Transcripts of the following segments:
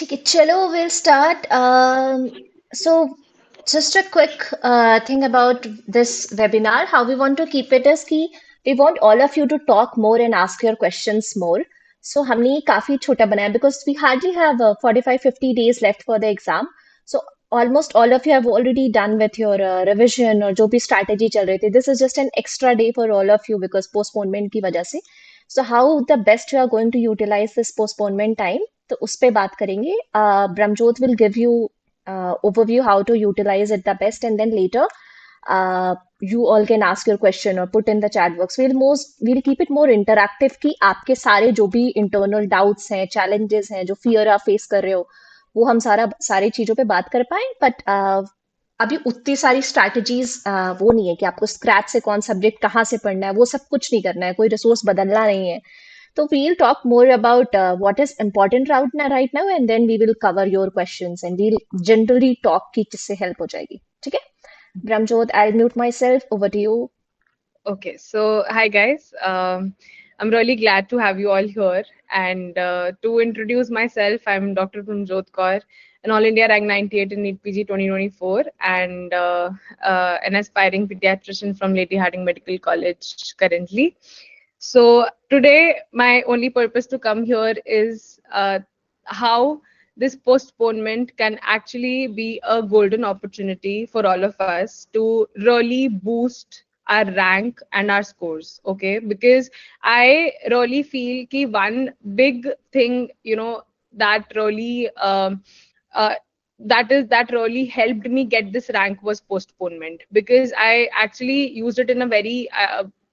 ठीक है, चलो we'll start. So just a quick thing about this webinar. How we want to keep it is कि we want all of you to talk more and ask your questions more. So हमने ये काफी छोटा बनाया because we hardly have 45-50 days left for the exam. So almost all of you have already done with your revision और जो भी strategy चल रही थी. This is just an extra day for all of you because postponement की वजह से. So how the best you are going to utilize this postponement time? तो उस पे बात करेंगे. Bramjot will give you overview how to utilize it the best, and then later you all can ask your question or put in the chat box. We'll keep it more interactive कि आपके सारे जो भी internal doubts हैं, challenges हैं, जो fear आप face कर रहे हो, वो हम सारी चीजों पे बात कर पाए. बट अभी उतनी सारी स्ट्रैटेजीज वो नहीं है कि आपको स्क्रैच से कौन सब्जेक्ट कहाँ से पढ़ना है, वो सब कुछ नहीं करना है, कोई रिसोर्स बदलना नहीं है. So we'll talk more about what is important right now, and then we will cover your questions, and we'll generally talk कि किससे help हो जाएगी. ठीक है? Bramjot, I'll mute myself. Over to you. Okay, so hi guys. I'm really glad to have you all here. And to introduce myself, I'm Dr. Bramjot Kaur, an All India Rank 98 in NEET PG 2024, and an aspiring pediatrician from Lady Hardinge Medical College currently. So today, my only purpose to come here is how this postponement can actually be a golden opportunity for all of us to really boost our rank and our scores. Okay, because I really feel ki one big thing, that really uh, that really helped me get this rank was postponement, because I actually used it in a very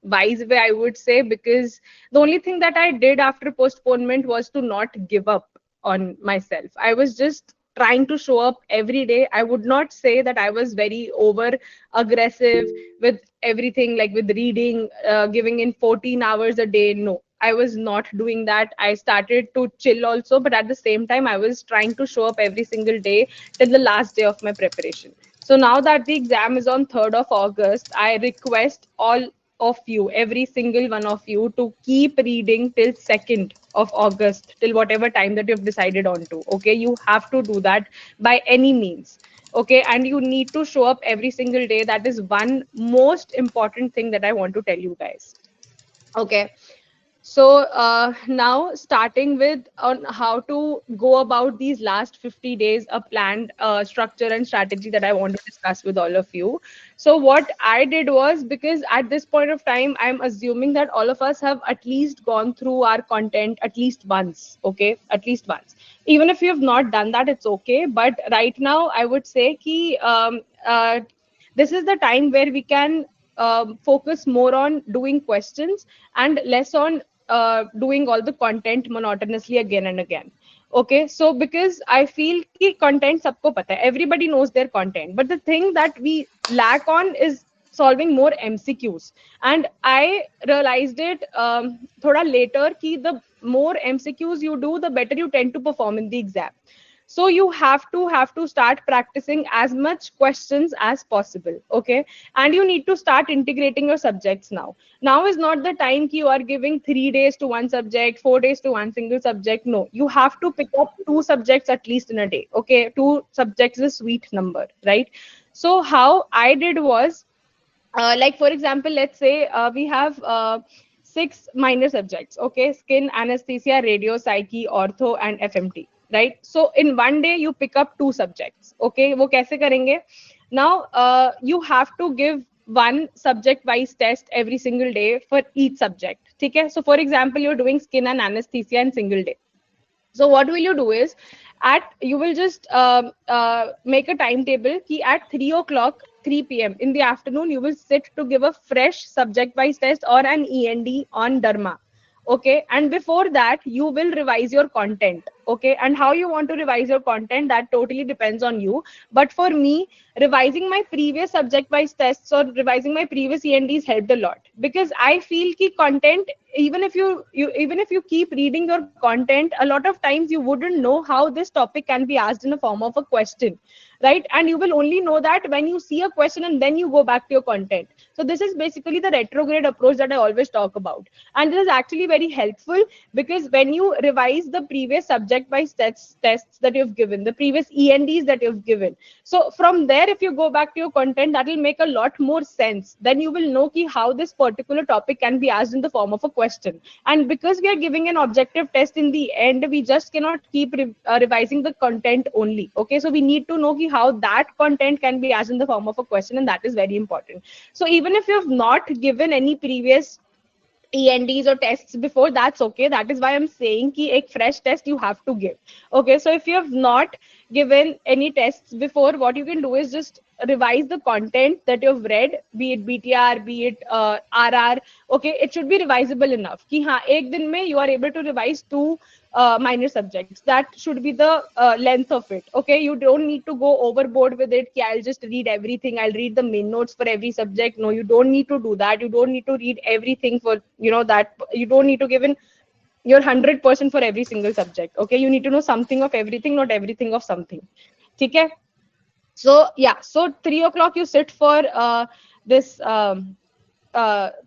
wise way, I would say, because the only thing that I did after postponement was to not give up on myself. I was just trying to show up every day. I would not say that I was very over aggressive with everything, like with reading, giving in 14 hours a day. No, I was not doing that. I started to chill also, but at the same time, I was trying to show up every single day till the last day of my preparation. So now that the exam is on 3rd of August, I request all of you, every single one of you, to keep reading till 2nd of August, till whatever time that you've decided on to. Okay, you have to do that by any means. Okay, and you need to show up every single day. That is one most important thing that I want to tell you guys. Okay, so now starting with on how to go about these last 50 days, a planned structure and strategy that I want to discuss with all of you. So what I did was, because at this point of time, I'm assuming that all of us have at least gone through our content at least once, okay? At least once. Even if you have not done that, it's okay. But right now, I would say ki, this is the time where we can focus more on doing questions and less on doing all the content monotonously again and again. Okay, so because I feel ki content sabko pata hai, everybody knows their content, but the thing that we lack on is solving more MCQs. And I realized it thoda later ki the more MCQs you do, the better you tend to perform in the exam. So you have to start practicing as much questions as possible. Okay, and you need to start integrating your subjects now. Now is not the time ki you are giving 3 days to one subject, 4 days to one single subject. No, you have to pick up 2 subjects at least in a day. Okay, 2 subjects is a sweet number, right? So how I did was, like for example, let's say we have 6 minor subjects. Okay, skin, anesthesia, radio, psyche, ortho, and FMT, right? So in one day you pick up 2 subjects. Okay, wo kaise karenge? Now you have to give one subject wise test every single day for each subject. Okay, so for example, you're doing skin and anesthesia in single day. So what will you do is, you will just make a timetable ki at 3 o'clock 3 p.m. in the afternoon you will sit to give a fresh subject wise test or an END on Dharma. Okay, and before that you will revise your content. Okay, and how you want to revise your content, that totally depends on you. But for me, revising my previous subject wise tests or revising my previous ENDs helped a lot, because I feel ki content, even if you keep reading your content, a lot of times you wouldn't know how this topic can be asked in a form of a question, right? And you will only know that when you see a question and then you go back to your content. So this is basically the retrograde approach that I always talk about, and this is actually very helpful, because when you revise the previous subject subject wise tests that you've given, the previous ENDs that you've given. So from there, if you go back to your content, that will make a lot more sense. Then you will know ki how this particular topic can be asked in the form of a question. And because we are giving an objective test in the end, we just cannot keep revising the content only. Okay, so we need to know ki how that content can be asked in the form of a question, and that is very important. So even if you have not given any previous ENDs or tests before, that's okay. That is why I'm saying ki a fresh test you have to give. Okay, so if you have not given any tests before, what you can do is just revise the content that you've read, be it BTR, be it RR. Okay, it should be revisable enough ki हाँ एक दिन में you are able to revise two minor subjects. That should be the length of it. Okay, you don't need to go overboard with it ki I'll just read everything, I'll read the main notes for every subject. No, you don't need to do that. You don't need to read everything for, you know, that you don't need to give in your 100% for every single subject. Okay, you need to know something of everything, not everything of something. Okay, so yeah, so 3 o'clock you sit for this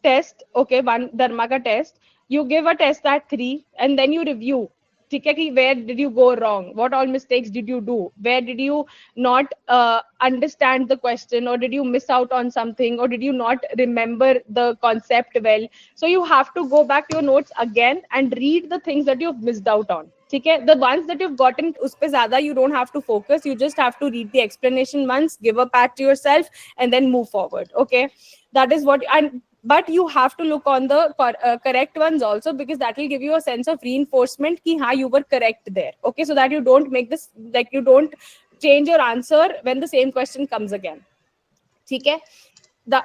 test. Okay, one dharma ka test. You give a test at 3 and then you review. ठीक है कि where did you go wrong, what all mistakes did you do, where did you not understand the question, or did you miss out on something, or did you not remember the concept well. So you have to go back to your notes again and read the things that you've missed out on. ठीक है, the ones that you've gotten उस पे ज़्यादा you don't have to focus, you just have to read the explanation once, give a pat to yourself and then move forward. Okay, that is what. And but you have to look on the correct ones also, because that will give you a sense of reinforcement ki ha you were correct there. Okay, so that you don't make this, like you don't change your answer when the same question comes again. Okay,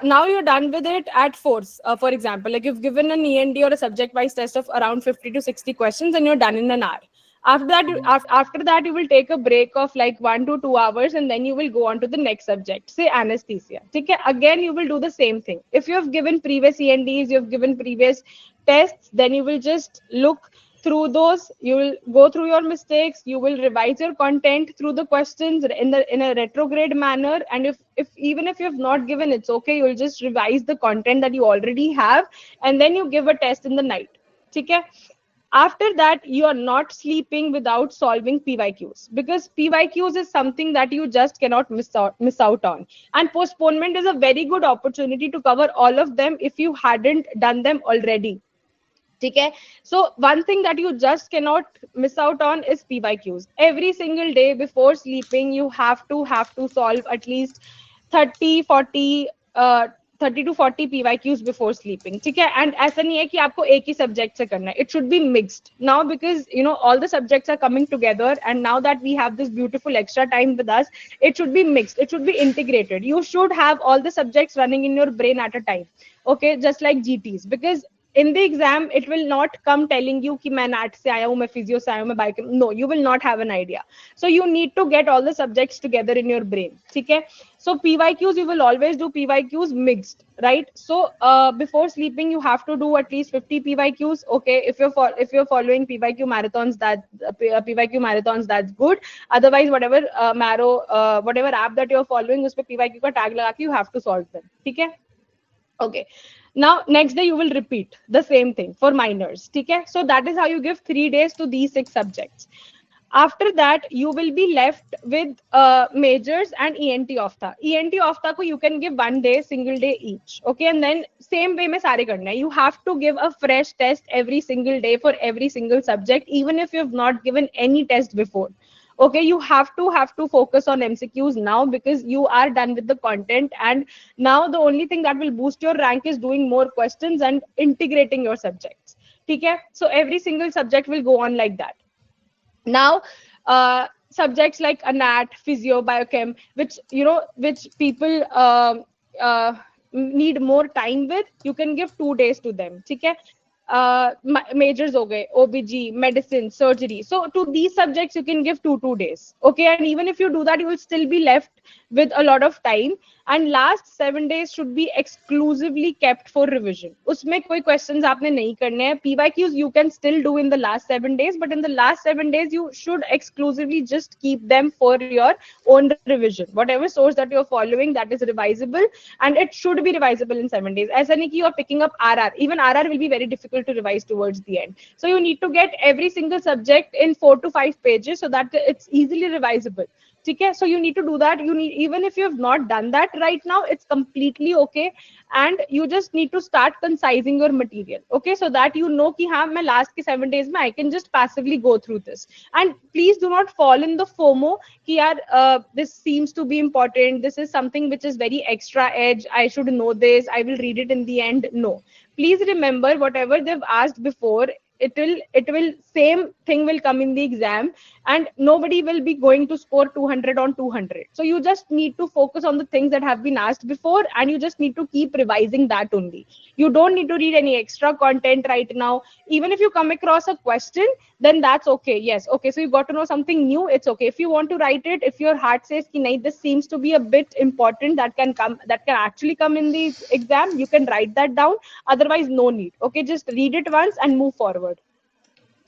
now you're done with it at force. For example, like you've given an END or a subject wise test of around 50 to 60 questions and you're done in an hour. After that, you will take a break of like 1 to 2 hours, and then you will go on to the next subject, say anesthesia. Okay, again, you will do the same thing. If you have given previous ENDs, you have given previous tests, then you will just look through those. You will go through your mistakes. You will revise your content through the questions in a retrograde manner. And if even if you have not given, it's okay. You will just revise the content that you already have, and then you give a test in the night. Okay. After that, you are not sleeping without solving PYQs, because PYQs is something that you just cannot miss out on. And postponement is a very good opportunity to cover all of them if you hadn't done them already. Okay, so one thing that you just cannot miss out on is PYQs. Every single day before sleeping, you have to solve at least 30 40 30 to 40 PYQs before sleeping. ठीक है, and ऐसा नहीं है कि आपको एक ही subject से करना है. It should be mixed now, because you know all the subjects are coming together, and now that we have this beautiful extra time with us, it should be mixed. It should be integrated. You should have all the subjects running in your brain at a time. Okay, just like GTs, because in the exam it will not come telling you कि मैं NAT से आया हूँ, मैं physio से आया हूँ, मैं biochem. No, you will not have an idea. So you need to get all the subjects together in your brain. ठीक है, so PYQs, you will always do PYQs mixed, right? So before sleeping you have to do at least 50 PYQs. Okay, if you're following PYQ marathons, that's good. Otherwise, whatever whatever app that you're following, उस पे PYQ का tag लगा के you have to solve them. ठीक है. Okay, now next day you will repeat the same thing for minors. Okay, so that is how you give 3 days to these 6 subjects. After that, you will be left with majors and ENT Oftha. ENT Oftha ko you can give 1 day, single day each. Okay, and then same way mein sare karna hai. You have to give a fresh test every single day for every single subject, even if you have not given any test before. Okay, you have to focus on MCQs now, because you are done with the content, and now the only thing that will boost your rank is doing more questions and integrating your subjects. Okay, so every single subject will go on like that. Now subjects like ANAT, physio, biochem, which people need more time with, you can give 2 days to them. Okay, majors ho gaye, OBG, medicine, surgery. So to these subjects you can give 2 days. Okay, and even if you do that, you will still be left with a lot of time. and last 7 days should be exclusively kept for revision. उसमें कोई questions आपने नहीं करने हैं. PYQs you can still do in the last 7 days, but in the last 7 days you should exclusively just keep them for your own revision. Whatever source that you're following, that is revisable, and it should be revisable in 7 days. ऐसा नहीं कि you're picking up RR. Even RR will be very difficult to revise towards the end. So you need to get every single subject in 4 to 5 pages so that it's easily revisable. Okay, so you need to do that. You need, even if you have not done that right now, it's completely okay, and you just need to start concising your material, okay, so that you know ki haan main last ke 7 days mein I can just passively go through this. And please do not fall in the FOMO ki yaar this seems to be important, this is something which is very extra edge, I should know this, I will read it in the end. No, please remember whatever they've asked before, it will same thing will come in the exam, and nobody will be going to score 200 on 200. So you just need to focus on the things that have been asked before, and you just need to keep revising that only. You don't need to read any extra content right now. Even if you come across a question, then that's okay. Yes, okay, so you got to know something new, it's okay. If you want to write it, if your heart says ki nahi, this seems to be a bit important, that can actually come in the exam, you can write that down. Otherwise, no need. Okay, just read it once and move forward.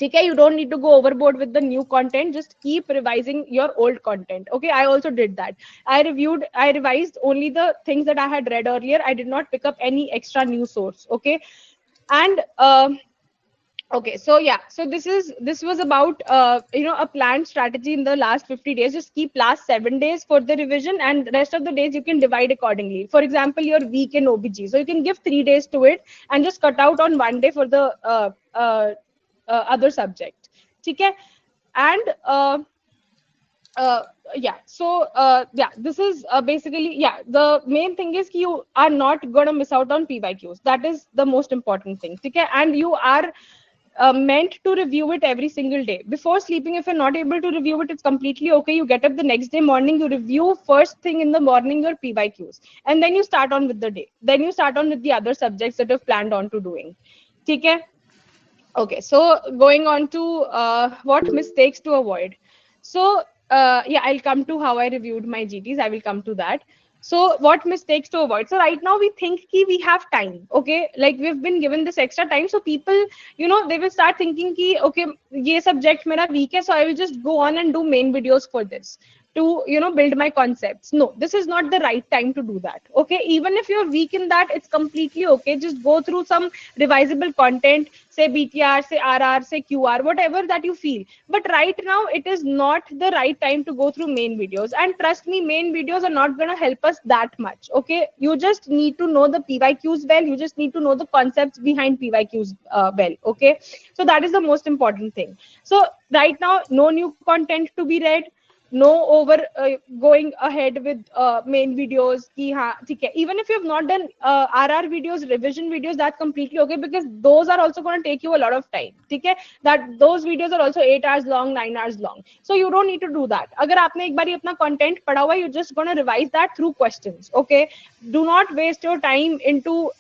Okay, you don't need to go overboard with the new content, just keep revising your old content. Okay, I also did that. I revised only the things that I had read earlier. I did not pick up any extra new source. Okay, and okay, so yeah, so this was about a planned strategy in the last 50 days. Just keep last 7 days for the revision, and the rest of the days you can divide accordingly. For example, you're weak in OBG, so you can give 3 days to it and just cut out on 1 day for the other subject. Okay, and this is basically, the main thing is you are not gonna miss out on PYQs. That is the most important thing. Okay, and you are meant to review it every single day before sleeping. If you're not able to review it, it's completely okay. You get up the next day morning, you review first thing in the morning your PYQs, and then you start on with the day. Then you start on with the other subjects that you've planned on to doing. Okay. Okay, so going on to what mistakes to avoid. So I'll come to how I reviewed my GTs. I will come to that. So what mistakes to avoid? So right now we think ki we have time. Okay, like we've been given this extra time. So people, they will start thinking ki okay, ye subject mera weak hai, so I will just go on and do main videos for this to build my concepts. No, this is not the right time to do that. Okay, even if you're weak in that, it's completely okay. Just go through some revisable content, say BTR, say RR, say QR, whatever that you feel. But right now it is not the right time to go through main videos, and trust me, main videos are not going to help us that much. Okay, you just need to know the PYQs well, you just need to know the concepts behind PYQs well. Okay, so that is the most important thing. So right now, no new content to be read, no over going ahead with main videos ki haan, even if you have not done RR videos, revision videos, that's completely okay, because those are also going to take you a lot of time. That those videos are also 8 hours long, 9 hours long, so you don't need to do that. Agar aapne ek bari apna content padha hua, you're just going to revise that through questions. Okay, do not waste your time into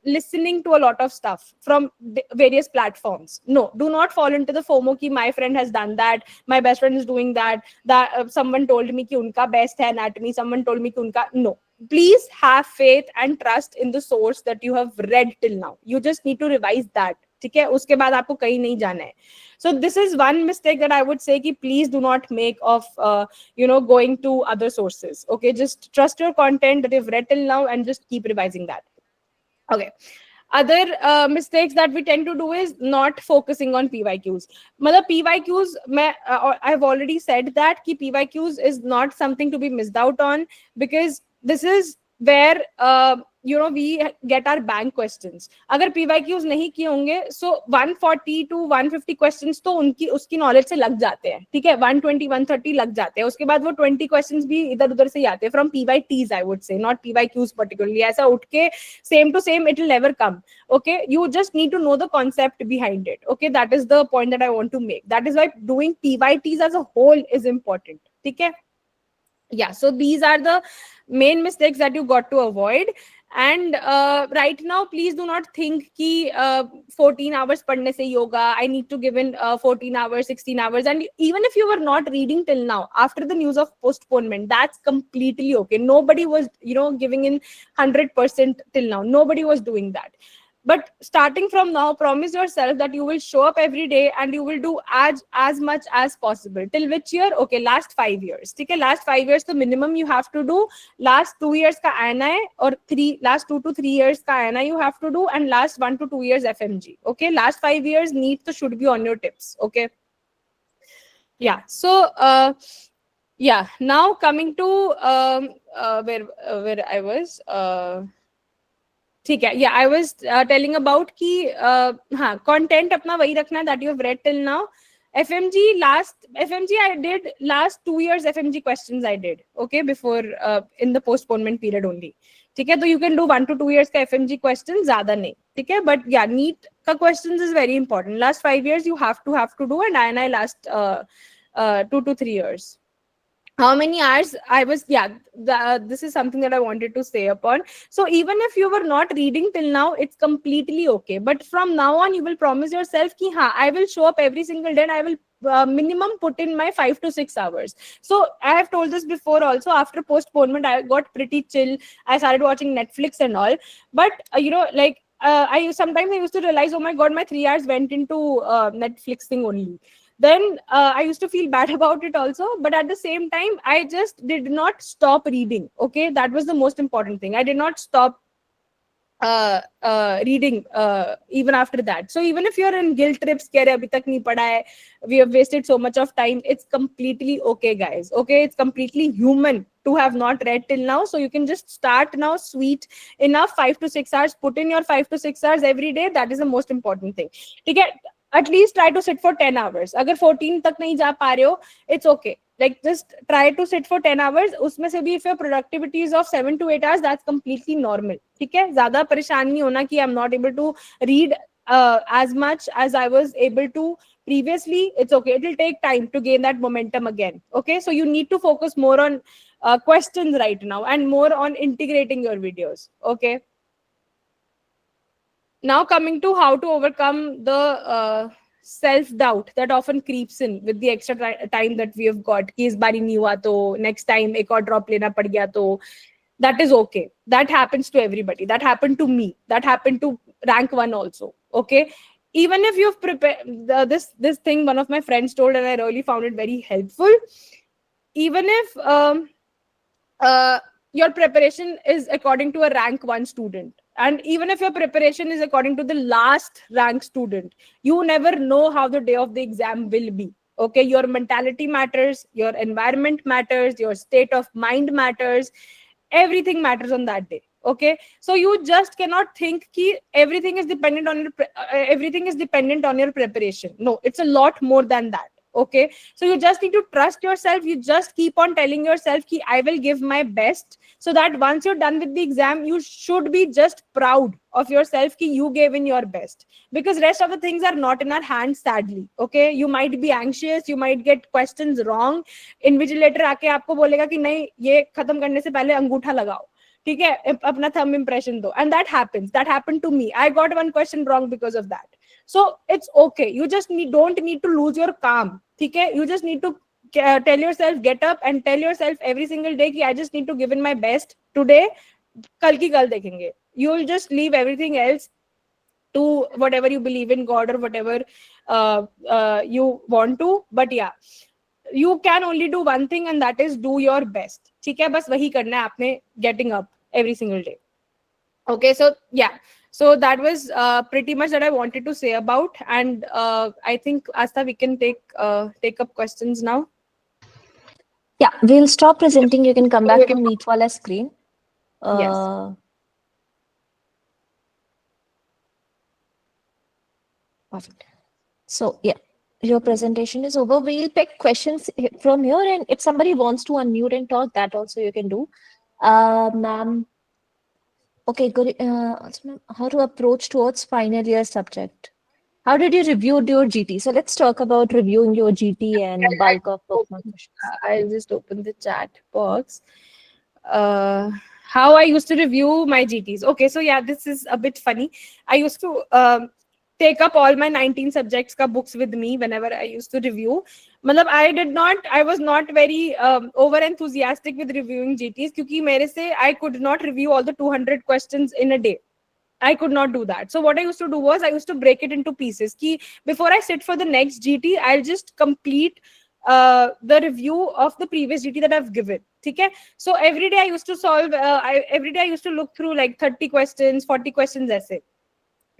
listening to a lot of stuff from various platforms. No, do not fall into the FOMO ki my friend has done that, my best friend is doing that someone told me ki unka best hai anatomy, someone told me ki unka. No, please have faith and trust in the source that you have read till now. You just need to revise that. ठीक है, उसके बाद आपको कहीं नहीं जाना है. So this is one mistake that I would say कि please do not make of going to other sources. Okay, just trust your content that you've read till now and just keep revising that. Okay. Other mistakes that we tend to do is not focusing on PYQs. मतलब PYQs, I've already said that कि PYQs is not something to be missed out on, because this is where we get our bank questions. अगर PYQs नहीं किए होंगे, so 140 to 150 questions तो उसकी knowledge से लग जाते हैं. ठीक है, 120 130 लग जाते हैं. उसके बाद वो 20 questions भी इधर उधर से आते हैं from PYTs, I would say, not PYQs particularly. ऐसा उठ के same to same it will never come. Okay, you just need to know the concept behind it. Okay, that is the point that I want to make. That is why doing PYTs as a whole is important. ठीक है. Yeah, so these are the main mistakes that you got to avoid. And right now, please do not think ki 14 hours padne se yoga. I need to give in 14 hours, 16 hours. And even if you were not reading till now, after the news of postponement, that's completely okay. Nobody was, giving in 100% till now. Nobody was doing that. But starting from now, promise yourself that you will show up every day and you will do as much as possible. Till which year? Okay, last 5 years. Okay, last 5 years the minimum you have to do. Last 2 years ka आना है, or last 2 to 3 years ka आना you have to do, and last 1 to 2 years FMG. Okay, last 5 years need to should be on your tips. Okay, yeah. So yeah, now coming to where I was. ठीक है, yeah, I was telling about कि हाँ, content अपना वही रखना है that you have read till now. FMG I did last 2 years FMG questions I did, okay, before in the postponement period only. ठीक है, तो you can do 1 to 2 years का FMG questions, ज़्यादा नहीं, ठीक है, but yeah, NEET का questions is very important. Last 5 years you have to do, and I last 2 to 3 years. How many hours I was, yeah, this is something that I wanted to say upon. So even if you were not reading till now, it's completely okay, but from now on you will promise yourself ki ha, I will show up every single day and I will minimum put in my 5 to 6 hours. So I have told this before also, after postponement I got pretty chill. I started watching Netflix and all, but like I sometimes I used to realize, oh my god, my 3 hours went into Netflix thing only. Then I used to feel bad about it also, but at the same time I just did not stop reading. Okay, that was the most important thing. I did not stop reading even after that. So even if you're in guilt trips, keh rahe, abhi tak nahi pada hai, we have wasted so much of time, it's completely okay, guys. Okay, it's completely human to have not read till now. So you can just start now, sweet enough, 5 to 6 hours, put in your 5 to 6 hours every day. That is the most important thing. Okay, at least try to sit for 10 hours. Agar 14 tak nahi ja pa rahe ho, it's okay. Like just try to sit for 10 hours. उसमें से भी if your productivity is of 7 to 8 hours, that's completely normal. ठीक है, ज़्यादा परेशान नहीं होना कि I'm not able to read as much as I was able to previously. It's okay. It will take time to gain that momentum again. Okay, so you need to focus more on questions right now and more on integrating your videos. Okay. Now coming to how to overcome the self-doubt that often creeps in with the extra time that we have got. कि इस बारी नहीं हुआ तो next time एक और drop लेना पड़ गया तो. That is okay. That happens to everybody. That happened to me. That happened to rank 1 also. Okay. Even if you've prepared this thing, one of my friends told, and I really found it very helpful. Even if your preparation is according to a rank 1 student, and even if your preparation is according to the last rank student, you never know how the day of the exam will be. Okay, your mentality matters, your environment matters, your state of mind matters, everything matters on that day. Okay, so you just cannot think ki everything is dependent on your preparation. No, it's a lot more than that. Okay, so you just need to trust yourself. You just keep on telling yourself ki I will give my best, so that once you're done with the exam, you should be just proud of yourself ki you gave in your best, because rest of the things are not in our hands, sadly. Okay, you might be anxious, you might get questions wrong, invigilator आके आपको बोलेगा कि नहीं ये खत्म करने से पहले अंगूठा लगाओ, ठीक है, अपना thumb impression दो, and that happened to me. I got one question wrong because of that. So it's okay. You just don't need to lose your calm. Okay? You just need to tell yourself, get up and tell yourself every single day कि I just need to give in my best today. कल की कल देखेंगे. You will just leave everything else to whatever you believe in, God or whatever you want to. But yeah, you can only do one thing, and that is do your best. ठीक है, बस वही करना है आपने, getting up every single day. Okay, so yeah. So that was pretty much that I wanted to say about, and I think Asta, we can take up questions now. Yeah, we'll stop presenting. You can come back to Meet Wala screen. Yes. Perfect. So yeah, your presentation is over. We'll pick questions from here, and if somebody wants to unmute and talk, that also you can do. Ma'am. Okay, good. How to approach towards final year subject? How did you review your GT? So let's talk about reviewing your GT and bulk of bookmark questions. I'll just open the chat box. how I used to review my GTs. Okay, so yeah, this is a bit funny. I used to take up all my 19 subjects ka books with me whenever I used to review. मतलब I was not very over enthusiastic with reviewing GTs क्योंकि मेरे से I could not review all the 200 questions in a day. I could not do that. So what I used to do was I used to break it into pieces. Ki before I sit for the next GT, I'll just complete the review of the previous GT that I've given. Okay? So every day I used to solve. Every day I used to look through like 30 questions, 40 questions essay.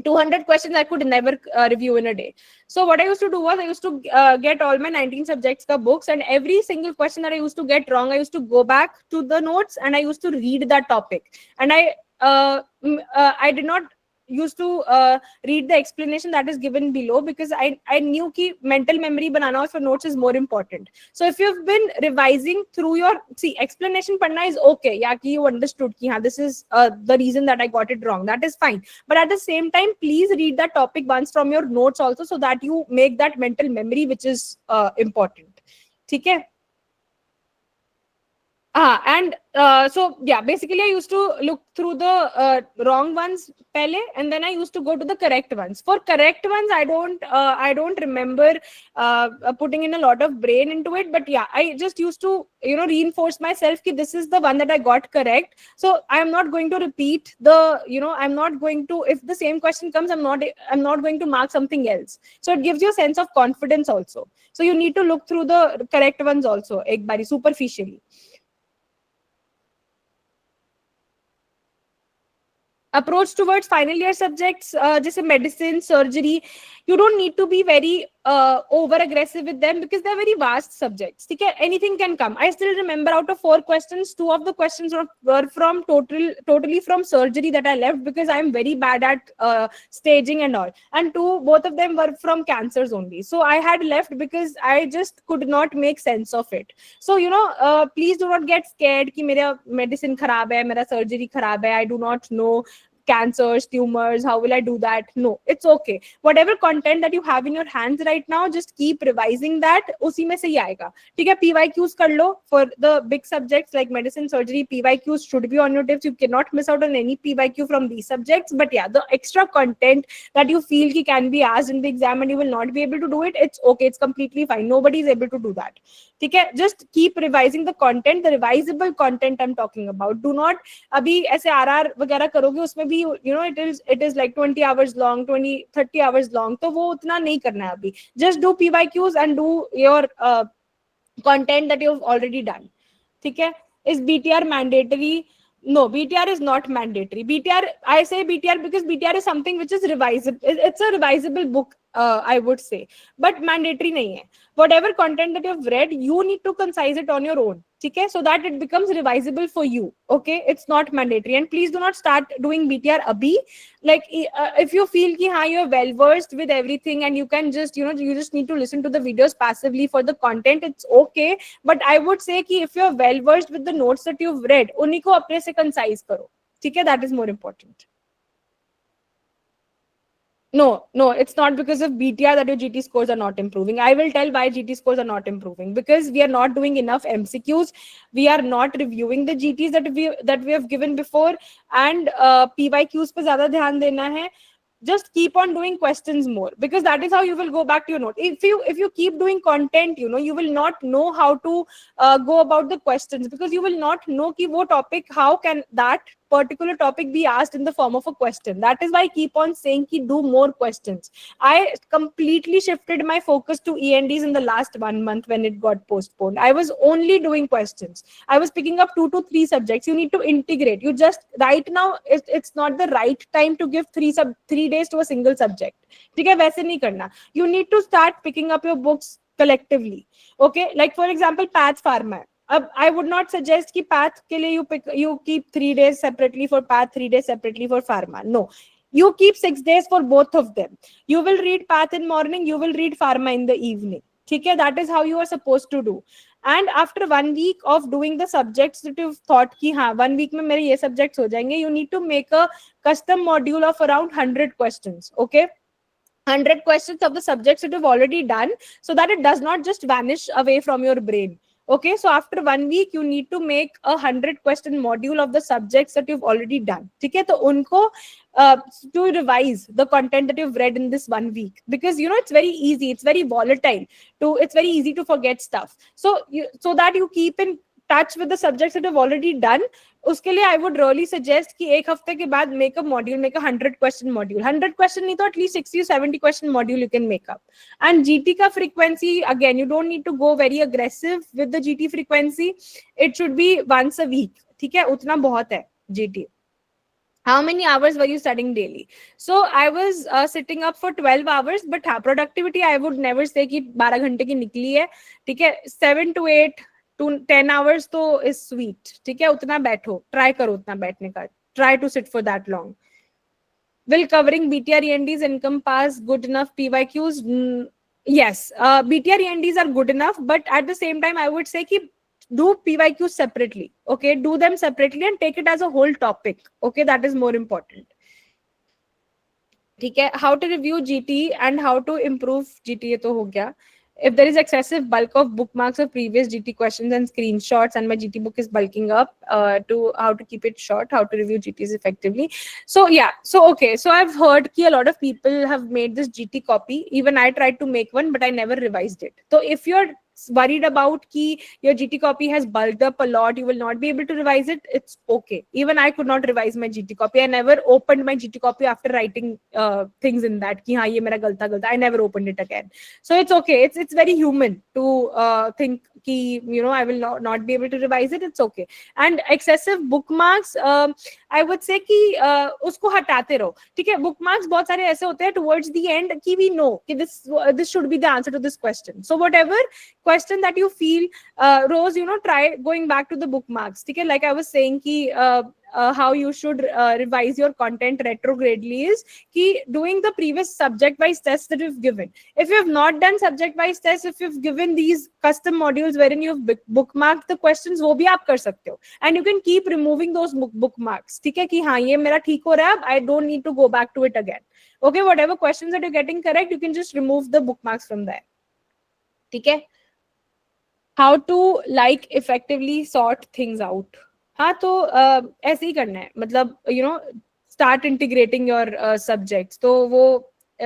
200 questions I could never review in a day. So what I used to do was I used to get all my 19 subjects ka books, and every single question that I used to get wrong, I used to go back to the notes and I used to read that topic. And I did not used to read the explanation that is given below because I knew ki mental memory banana for notes is more important. So if you've been revising through your explanation padna is okay, yeah, ki you understood ki this is the reason that I got it wrong, that is fine. But at the same time, please read that topic once from your notes also so that you make that mental memory which is important. Okay? And so yeah, basically I used to look through the wrong ones pehle, and then I used to go to the correct ones. For correct ones, I don't remember putting in a lot of brain into it, but yeah, I just used to reinforce myself that this is the one that I got correct. So I'm not going to repeat the I'm not going to, if the same question comes, I'm not going to mark something else. So it gives you a sense of confidence also. So you need to look through the correct ones also ek bari superficially. Approach towards final year subjects, just medicine, surgery, you don't need to be very over aggressive with them because they're very vast subjects. Okay? Anything can come. I still remember out of 4 questions, 2 of the questions were from totally from surgery that I left because I'm very bad at staging and all, and both of them were from cancers only. So I had left because I just could not make sense of it. So please do not get scared ki mera medicine kharab hai, mera surgery kharab hai, I do not know cancers, tumors, how will I do that? No, it's okay. Whatever content that you have in your hands right now, just keep revising that. Usi mein se hi aayega. ठीक है, PYQs कर लो for the big subjects like medicine, surgery. PYQs should be on your tips. You cannot miss out on any PYQ from these subjects. But yeah, the extra content that you feel ki can be asked in the exam and you will not be able to do it, it's okay. It's completely fine. Nobody is able to do that. ठीक है, just keep revising the content, the revisable content I'm talking about. Do not अभी ऐसे RR वगैरह करोगे उसमें भी it is like 20 hours long, 20-30 hours long, तो वो उतना नहीं करना है अभी. Just do PYQs and do your content that you've already done. ठीक है? Is BTR mandatory? No, BTR is not mandatory. BTR, I say BTR because BTR is something which is revisable. It's a revisable book, I would say, but mandatory nahi hai. Whatever content that you've read, you need to concise it on your own. Okay, so that it becomes revisable for you. Okay, it's not mandatory, and please do not start doing BTR abhi. Like if you feel ki you're well versed with everything and you can just you just need to listen to the videos passively for the content, it's okay. But I would say ki if you're well versed with the notes that you've read, unhi ko apne se concise karo. Okay, that is more important. No, it's not because of BTR that your GT scores are not improving. I will tell why GT scores are not improving. Because we are not doing enough MCQs. We are not reviewing the GTs that we have given before. And PYQs pe zyada dhyan dena hai. Just keep on doing questions more, because that is how you will go back to your note. If you keep doing content, you will not know how to go about the questions, because you will not know ki wo topic, how can that particular topic be asked in the form of a question. That is why I keep on saying ki do more questions. I completely shifted my focus to ENDs in the last 1 month when it got postponed. I was only doing questions. I was picking up 2 to 3 subjects. You need to integrate. You just right now it's not the right time to give 3 days to a single subject. ठीक है, वैसे नहीं करना. You need to start picking up your books collectively. Okay, like for example, Path Pharma. I would not suggest कि path के लिए you keep 3 days separately for path, 3 days separately for pharma. No, you keep 6 days for both of them. You will read path in morning, you will read pharma in the evening. ठीक है, that is how you are supposed to do. And after 1 week of doing the subjects that you've thought कि हाँ 1 week में मेरे ये subjects हो जाएंगे, you need to make a custom module of around 100 questions. Okay, 100 questions of the subjects that you've already done, so that it does not just vanish away from your brain. Okay, so after 1 week, you need to make a 100-question module of the subjects that you've already done. Okay, so unko to revise the content that you've read in this 1 week, because it's very easy, it's very volatile it's very easy to forget stuff. So that you keep in touch with the subjects that you've already done, उसके लिए I would really suggest कि एक हफ्ते के बाद make a module, make a 100-question module. 100 question नहीं तो at least 60 or 70 question module you can make up. And GT का frequency, again, you don't need to go very aggressive with the GT frequency. It should be once a week. ठीक है, उतना बहुत है GT. How many hours were you studying daily? So I was sitting up for 12 hours, but productivity I would never say कि 12 घंटे की निकली है. ठीक है, 7 to 8 to 10 hours तो is sweet. ठीक है, उतना बैठो, try करो उतना बैठने का. Try to sit for that long. Will covering BTR ENDs encompass good enough PYQs? Yes, BTR ENDs are good enough, but at the same time, I would say कि do PYQs separately. Okay, do them separately and take it as a whole topic. Okay, that is more important. ठीक है, how to review GT and how to improve GT ये तो हो गया. If there is excessive bulk of bookmarks of previous GT questions and screenshots, and my GT book is bulking up, to how to keep it short, how to review GTs effectively. So yeah, so okay, so I've heard that a lot of people have made this GT copy. Even I tried to make one, but I never revised it. So if you're worried about ki your GT copy has bulked up a lot, you will not be able to revise it, it's okay. Even I could not revise my GT copy. I never opened my GT copy after writing things in that ki हाँ ये मेरा गलता. I never opened it again. So it's okay. It's very human to think ki I will not be able to revise it. It's okay. And excessive bookmarks, I would say कि उसको हटाते रहो. ठीक है, bookmarks बहुत सारे ऐसे होते हैं towards the end कि we know कि this should be the answer to this question. So whatever question that you feel, Rose, try going back to the bookmarks. Okay, like I was saying ki how you should revise your content retrogradely is ki doing the previous subject wise tests that you've given. If you have not done subject wise tests, if you've given these custom modules wherein you've bookmarked the questions, wo bhi aap kar sakte ho, and you can keep removing those bookmarks. ठीक है कि हाँ ये मेरा ठीक हो रहा है, I don't need to go back to it again. Okay, whatever questions that you're getting correct, you can just remove the bookmarks from there. ठीक है. How to like effectively sort things out. हाँ तो ऐसे ही करना है, मतलब start integrating your subjects. तो वो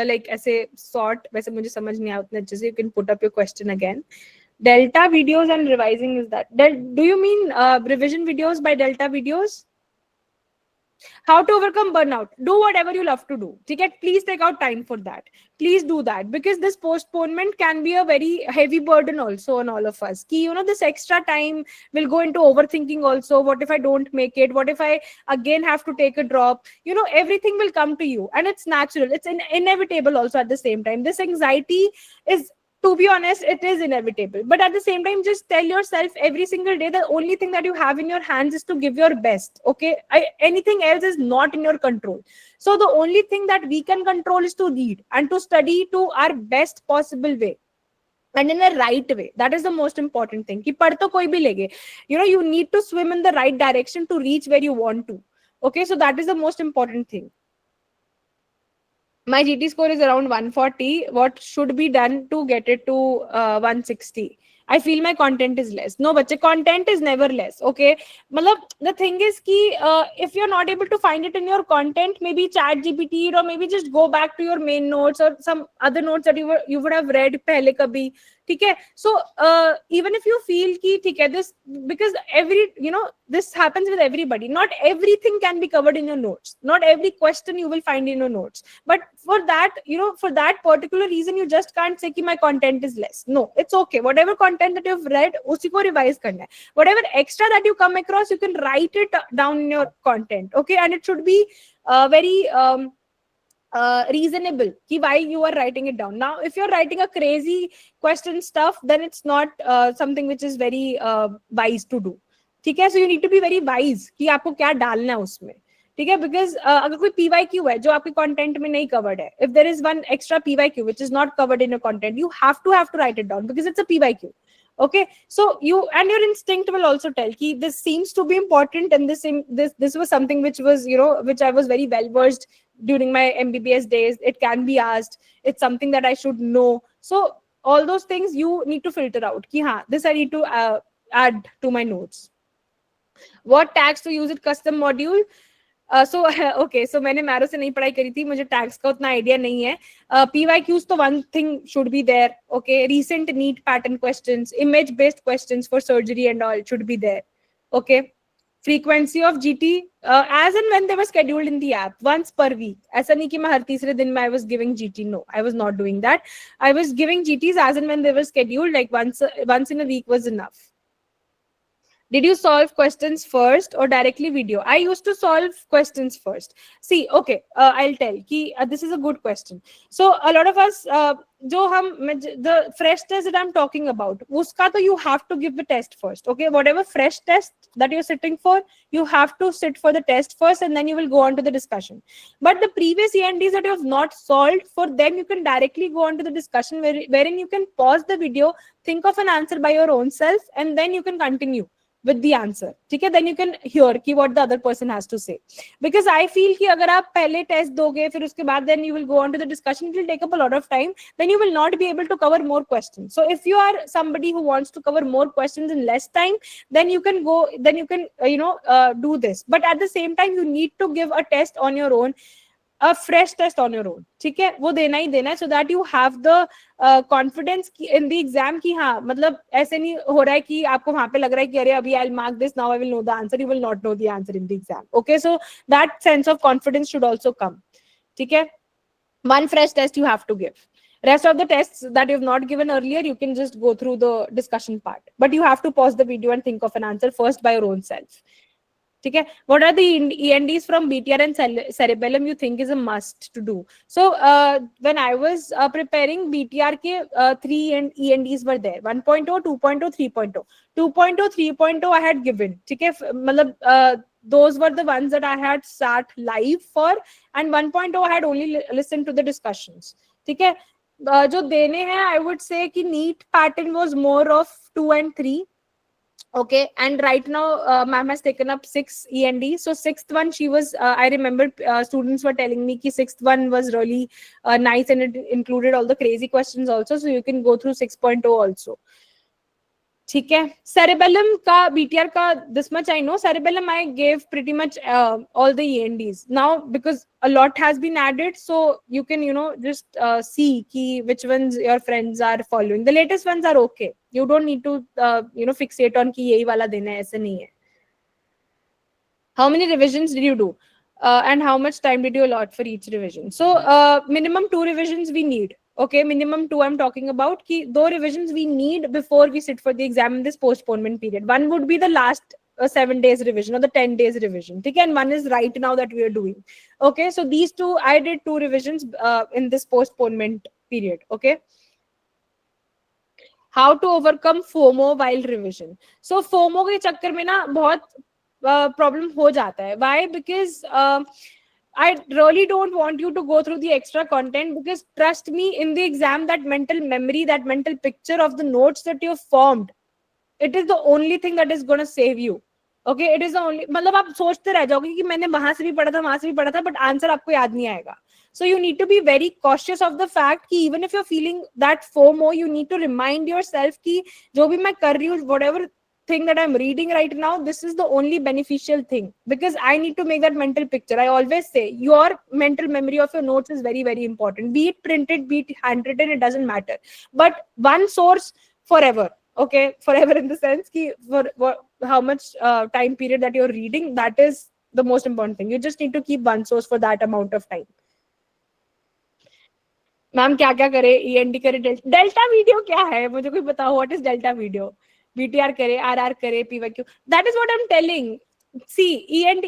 like ऐसे sort, वैसे मुझे समझ नहीं आया उतने अच्छे से. You can put up your question again. Delta videos and revising, is that do you mean revision videos by Delta videos? How to overcome burnout? Do whatever you love to do. Okay? Please take out time for that. Please do that, because this postponement can be a very heavy burden also on all of us. Ki, this extra time will go into overthinking also. What if I don't make it? What if I again have to take a drop? Everything will come to you, and it's natural. It's inevitable also at the same time. This anxiety is, to be honest, it is inevitable. But at the same time, just tell yourself every single day the only thing that you have in your hands is to give your best. Okay, anything else is not in your control. So the only thing that we can control is to read and to study to our best possible way, and in a right way. That is the most important thing. Ki pad to koi bhi lege. You need to swim in the right direction to reach where you want to. Okay, so that is the most important thing. My GT score is around 140. What should be done to get it to 160? I feel my content is less. No, bache, content is never less. Okay, the thing is ki if you're not able to find it in your content, maybe chat GPT, or maybe just go back to your main notes or some other notes that you would have read pehle kabhi. Okay, so even if you feel ki this, because this happens with everybody. Not everything can be covered in your notes. Not every question you will find in your notes. But for that, for that particular reason, you just can't say ki my content is less. No, it's okay. Whatever content that you've read, usi ko revise karna hai. Whatever extra that you come across, you can write it down in your content. Okay, and it should be very reasonable ki why you are writing it down. Now if you're writing a crazy question stuff, then it's not something which is very wise to do. ठीक है, so you need to be very wise कि आपको क्या डालना है उसमें. ठीक है, because अगर कोई PYQ है जो आपके content में नहीं covered है, if there is one extra PYQ which is not covered in your content, you have to write it down because it's a PYQ. Okay, so your instinct will also tell ki this seems to be important, and this was something which was which I was very well versed during my MBBS days. It can be asked. It's something that I should know. So all those things you need to filter out ki ha, this I need to add to my notes. What tags to use it custom module? So okay, so मैंने marrow से नहीं पढ़ाई करी थी, मुझे tags का उतना idea नहीं है. PYQs तो one thing should be there. Okay, recent NEET pattern questions, image based questions for surgery and all should be there. Okay, frequency of GT as and when they were scheduled in the app, once per week. ऐसा नहीं कि मैं हर तीसरे दिन में I was giving GT. No, I was not doing that. I was giving GTs as and when they were scheduled, like once in a week was enough. Did you solve questions first or directly video? I used to solve questions first. See, okay, I'll tell ki this is a good question. So a lot of us, the fresh test that I'm talking about, uska to you have to give the test first. Okay, whatever fresh test that you're sitting for, you have to sit for the test first, and then you will go on to the discussion. But the previous ENDs that you have not solved, for them you can directly go on to the discussion, wherein you can pause the video, think of an answer by your own self, and then you can continue with the answer. Okay, then you can hear ki what the other person has to say. Because I feel ki agar aap pehle test doge, fir uske baad then you will go on to the discussion, it will take up a lot of time, then you will not be able to cover more questions. So if you are somebody who wants to cover more questions in less time, then you can go, then you can do this. But at the same time, you need to give a test on your own, a fresh test on your own. ठीक है, वो देना ही देना है, so that you have the confidence in the exam कि हाँ, मतलब ऐसे नहीं हो रहा है कि आपको वहां पे लग रहा है कि अरे अभी I'll mark this, now I will know the answer. You will not know the answer in the exam. Okay, so that sense of confidence should also come. ठीक है, one fresh test you have to give. Rest of the tests that you have not given earlier, you can just go through the discussion part, but you have to pause the video and think of an answer first by your own self. Okay, what are the ENDs from BTR and cerebellum you think is a must to do? So when I was preparing BTR ke 3 ENDs were there: 1.0, 2.0, 3.0. 2.0, 3.0 I had given. Okay, those were the ones that I had sat live for, and 1.0 I had only listened to the discussions. Okay, जो देने हैं, I would say कि NEET pattern was more of 2 and 3. Okay, and right now ma'am has taken up 6 END. So 6th one, she was I remember students were telling me ki 6th one was really nice, and it included all the crazy questions also, so you can go through 6.0 also. ठीक है, cerebellum का BTR का this much I know. Cerebellum I gave pretty much all the ENDs now, because a lot has been added, so you can just see ki which ones your friends are following. The latest ones are okay. You don't need to fixate on ki यही वाला देना है, ऐसे नहीं है. How many revisions did you do? And how much time did you allot for each revision? So minimum 2 revisions we need. Okay, minimum 2 I'm talking about. Ki 2 revisions we need before we sit for the exam in this postponement period. One would be the last 7 days revision or the 10 days revision. Okay, and one is right now that we are doing. Okay, so these two, I did 2 revisions in this postponement period. Okay. How to overcome FOMO while revision? So FOMO के चक्कर में ना बहुत problem हो जाता है. Why? Because I really don't want you to go through the extra content, because trust me, in the exam, that mental memory, that mental picture of the notes that you've formed, it is the only thing that is going to save you. Okay, it is the only, मतलब आप सोचते रह जाओगे कि मैंने वहां से भी पढ़ा था, वहां से भी पढ़ा था, but answer आपको याद नहीं आएगा. So you need to be very cautious of the fact कि even if you're feeling that FOMO, you need to remind yourself कि जो भी मैं कर रही हूँ, whatever thing that I'm reading right now, this is the only beneficial thing, because I need to make that mental picture. I always say your mental memory of your notes is very, very important. Be it printed, be it handwritten, it doesn't matter. But one source forever. Okay, forever in the sense ki for how much time period that you're reading, that is the most important thing. You just need to keep one source for that amount of time. Ma'am क्या क्या करे, END करे, delta video क्या है, मुझे कोई बताओ. What is delta video? BTR करे, RR करे, PYQ. That is what I am telling. See END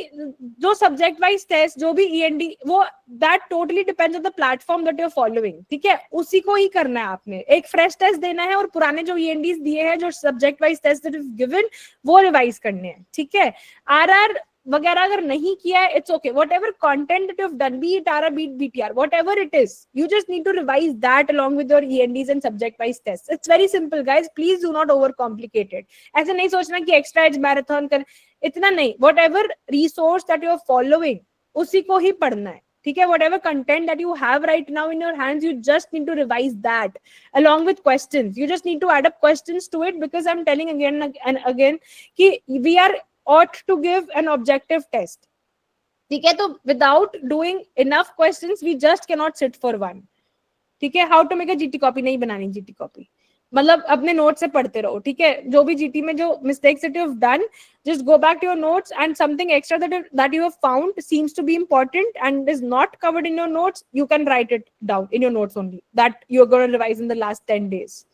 जो सब्जेक्ट वाइज टेस्ट, जो भी END, वो that totally depends on the platform that you are following. ठीक है, उसी को ही करना है आपने. एक फ्रेश टेस्ट देना है और पुराने जो ENDs दिए हैं, जो subject wise test that is given, वो रिवाइज करने हैं. ठीक है, RR वगैरह अगर नहीं किया है, it's okay. Whatever content that you've done, be it RR, be it BTR, whatever it is, you just need to revise that along with your ENDs and subject-wise tests. It's very simple, guys. Please do not overcomplicate it. ऐसे नहीं सोचना कि extra edge marathon कर, इतना नहीं. Whatever resource that you're following, उसी को ही पढ़ना है. ठीक है, whatever content that you have right now in your hands, you just need to revise that along with questions. You just need to add up questions to it, because I'm telling again and again कि we are ought to give an objective test. ठीक है, तो without doing enough questions we just cannot sit for one. ठीक है, how to make a GT copy नहीं बनानी GT copy, मतलब अपने नोट से पढ़ते रहो. ठीक है, जो भी जीटी में जो mistakes that you have done, just go back to your notes, and something extra that you have found seems to be important and is not covered in your notes, you can write it down in your notes only, that you're going to revise in the last 10 days.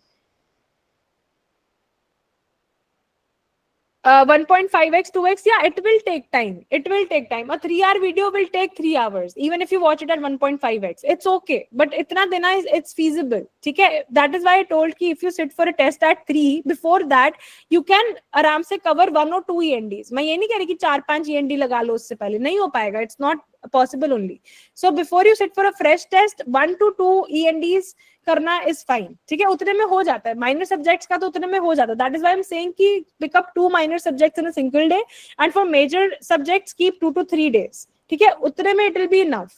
1.5x 2x, yeah, it will take time. It will take time. A 3-hour video will take 3 hours, even if you watch it at 1.5x. It's okay, but itna dena is, it's feasible. Okay, that is why I told ki if you sit for a test at 3, before that you can aram se cover 1 or 2 ENDs. मैं ये नहीं कह रही कि 4-5 END लगा लो उससे पहले, नहीं हो पाएगा. It's not possible only. So before you sit for a fresh test, 1 to 2 ENDs करना is fine. ठीक है, उतने में हो जाता है. माइनर सब्जेक्ट्स का तो उतने में हो जाता है. That is why I'm saying कि pick up 2 minor subjects in a single day, and for major subjects keep 2 to 3 days. ठीक है, उतने में it will be enough.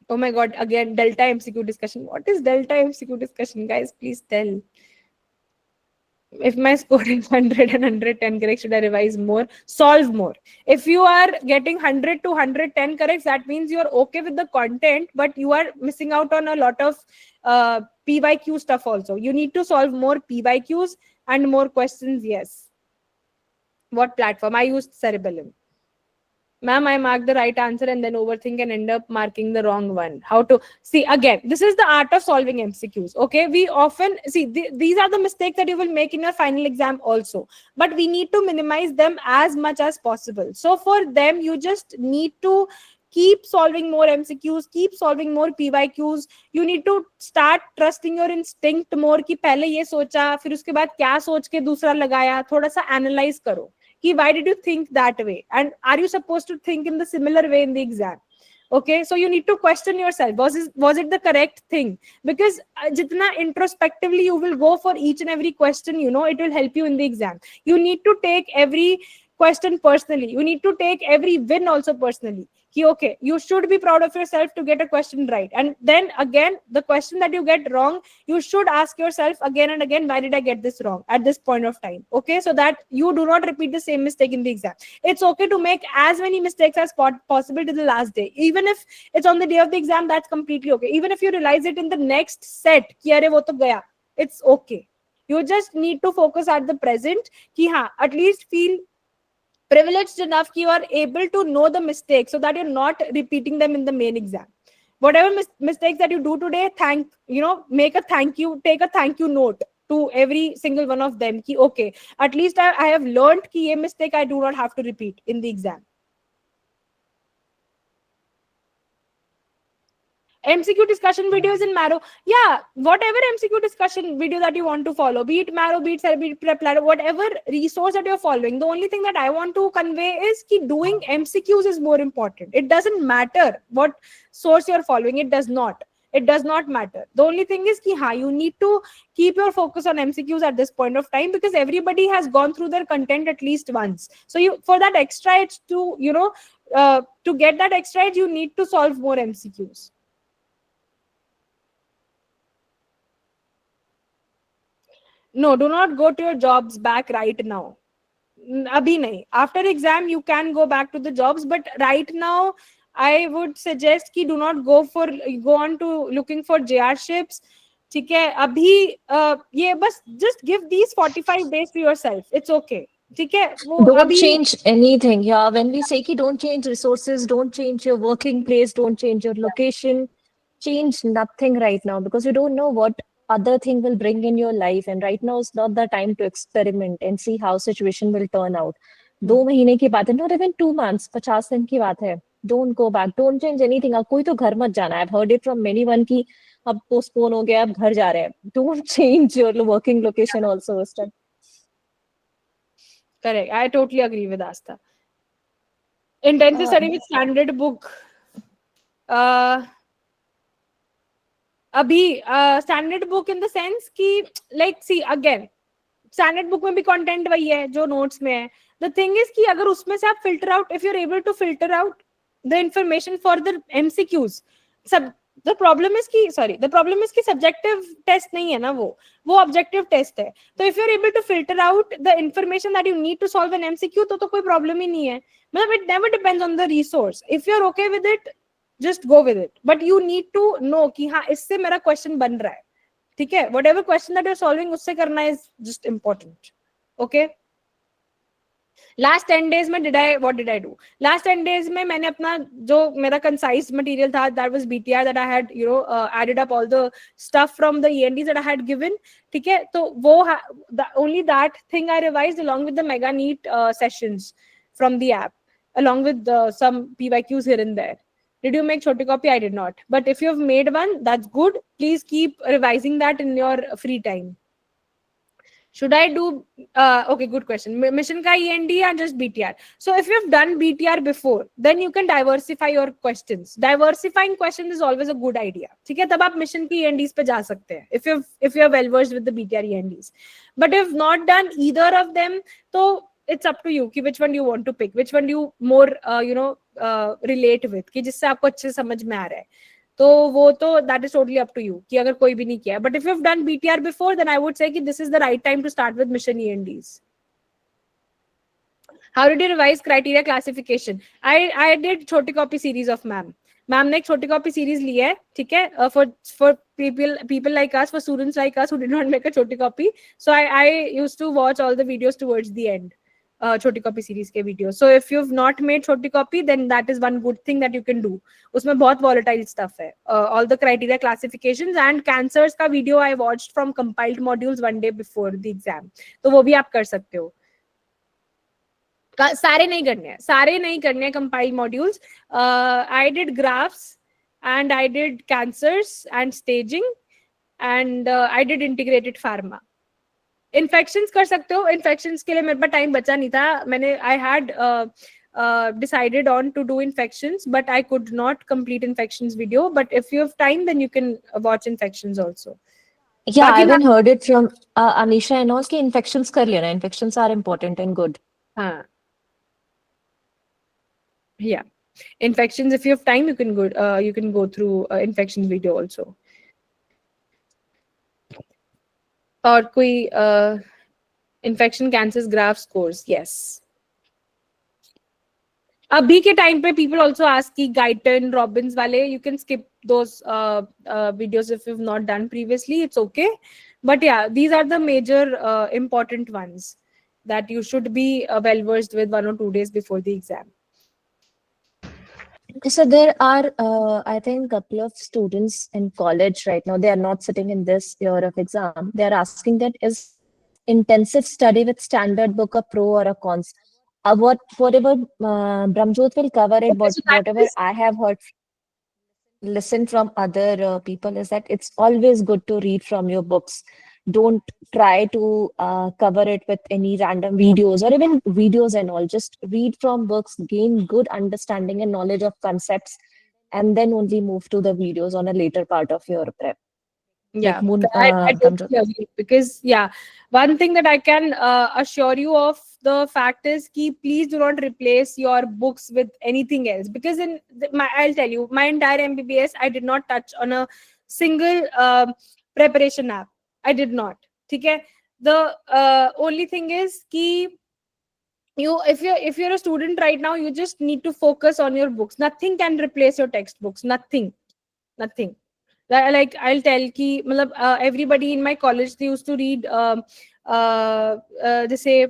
Oh my god, again delta MCQ discussion. What is delta MCQ discussion, guys? Please tell. If my score is 100 and 110 correct, should I revise more? Solve more. If you are getting 100 to 110 corrects, that means you are okay with the content, but you are missing out on a lot of PYQ stuff also. You need to solve more PYQs and more questions, yes. What platform? I used Cerebellum. Ma'am, I mark the right answer and then overthink and end up marking the wrong one. How to see? Again, this is the art of solving MCQs. Okay, we often see these are the mistakes that you will make in your final exam also, but we need to minimize them as much as possible. So for them, you just need to keep solving more MCQs, keep solving more PYQs. You need to start trusting your instinct more कि पहले ये सोचा, फिर उसके बाद क्या सोच के दूसरा लगाया, थोड़ा सा analyze करो. Why did you think that way, and are you supposed to think in the similar way in the exam? Okay, so you need to question yourself, was it the correct thing? Because jitna introspectively you will go for each and every question, you know, it will help you in the exam. You need to take every question personally. You need to take every win also personally. Okay, you should be proud of yourself to get a question right, and then again the question that you get wrong, you should ask yourself again and again, why did I get this wrong at this point of time? Okay, so that you do not repeat the same mistake in the exam. It's okay to make as many mistakes as possible to the last day, even if it's on the day of the exam. That's completely okay. Even if you realize it in the next set ki are wo to gaya, it's okay. You just need to focus at the present ki ha, at least feel privileged enough you are able to know the mistakes so that you're not repeating them in the main exam. Whatever mistakes that you do today, make a thank you, take a thank you note to every single one of them ki okay, at least I have learned ki ye mistake I do not have to repeat in the exam. MCQ discussion videos in Marrow. Yeah, whatever MCQ discussion video that you want to follow, be it Marrow, be it Cell, be it PrepLadder, whatever resource that you're following, the only thing that I want to convey is that doing MCQs is more important. It doesn't matter what source you're following. It does not. It does not matter. The only thing is that you need to keep your focus on MCQs at this point of time, because everybody has gone through their content at least once. So for that extra edge to get that extra edge, you need to solve more MCQs. No, do not go to your jobs back right now. Abhi nahi. After exam, you can go back to the jobs, but right now, I would suggest कि do not go on to looking for JR-ships. ठीक है, अभी ये बस just give these 45 days to yourself. It's okay. ठीक है, वो Don't अभी change anything. Yeah, when we say कि don't change resources, don't change your working place, don't change your location, change nothing right now, because you don't know what other thing will bring in your life, and right now is not the time to experiment and see how situation will turn out. 2 महीने की बात है, not even 2 months, 50 दिन की बात है. Don't go back, don't change anything. अब कोई तो घर मत जाना. I've heard it from many one कि अब postpone हो गया, अब घर जा रहे हैं. Don't change your working location also this time. Correct. I totally agree with Asta. Intensive study with standard book. Abhi, standard book in the sense ki, like, see, again, standard book में भी content वही है जो notes में है. The thing is कि अगर उसमें से आप filter out, if you are able to filter out the information for the MCQs, सब द प्रॉब्लम इज कि सब्जेक्टिव टेस्ट नहीं है ना, वो ऑब्जेक्टिव टेस्ट है. तो if you are able to filter out the information that you need to solve an MCQ, तो कोई प्रॉब्लम ही नहीं है. मतलब it never depends on the resource. If you are okay with it, just go with it, but you need to know कि हाँ इससे मेरा क्वेश्चन बन रहा है. ठीक है, whatever question that you're solving उससे करना is just important. Okay. Last 10 days में what did I do? Last 10 days में मैंने अपना जो मेरा concise material था, that was BTR that I had, added up all the stuff from the ENDs that I had given. ठीक है, तो वो only that thing I revised along with the mega neat sessions from the app, along with some PYQs here and there. Did you make Choti Copy? I did not. But if you have made one, that's good. Please keep revising that in your free time. Should I do, okay, good question. Mission ka END or just BTR? So if you've done BTR before, then you can diversify your questions. Diversifying questions is always a good idea. ठीक है, तब आप mission की ENDs पे जा सकते हैं. If you're well versed with the BTR ENDs. But if not done either of them, तो it's up to you कि which one you want to pick, which one you more relate with, कि जिससे आपको अच्छे से समझ में आ रहा है. तो वो तो that is totally up to you कि अगर कोई भी नहीं किया. But if you've done BTR before, then I would say कि this is the right time to start with mission ENDs. How did you revise criteria classification? I did Choti Copy series of ma'am. Ma'am ने एक छोटी copy series ली है, ठीक है, for people like us, for students like us who did not make a छोटी copy. So I used to watch all the videos towards the end, छोटी copy series के video. So if you've not made छोटी copy, then that is one good thing that you can do. उसमें बहुत volatile stuff है, all the criteria classifications and cancers का video I watched from compiled modules one day before the exam. तो वो भी आप कर सकते हो. सारे नहीं करने हैं compiled modules. I did graphs and I did cancers and staging and I did integrated pharma. Infections कर सकते हो. Infections के लिए मेरे पास टाइम बचा नहीं था. I had decided on to do infections, but I could not complete infections video. But if you have time, then you can watch infections also. Yeah, I even heard it from Anisha and all कि infections कर लेना. Infections are important and good. हाँ. Yeah, infections, if you have time, you can go through infections video also. और कोई infection cancers graphs course. Yes. अभी के time पे people also ask कि Guyton, Robbins वाले, you can skip those videos if you've not done previously. It's okay. But yeah, these are the major important ones that you should be well versed with 1 or 2 days before the exam. So there are, I think, a couple of students in college right now. They are not sitting in this year of exam. They are asking that is intensive study with standard book a pro or a cons? Whatever Brahmjot will cover it, but whatever I have heard, listen from other people is that it's always good to read from your books. Don't try to cover it with any random videos or even videos and all. Just read from books, gain good understanding and knowledge of concepts, and then only move to the videos on a later part of your prep. Yeah, I totally agree. Because yeah, one thing that I can assure you of the fact is कि please do not replace your books with anything else. Because I'll tell you, my entire MBBS, I did not touch on a single preparation app. I did not. ठीक है. The only thing is कि if you're a student right now, you just need to focus on your books. Nothing can replace your textbooks. Nothing. Like I'll tell ki everybody in my college, they used to read they say,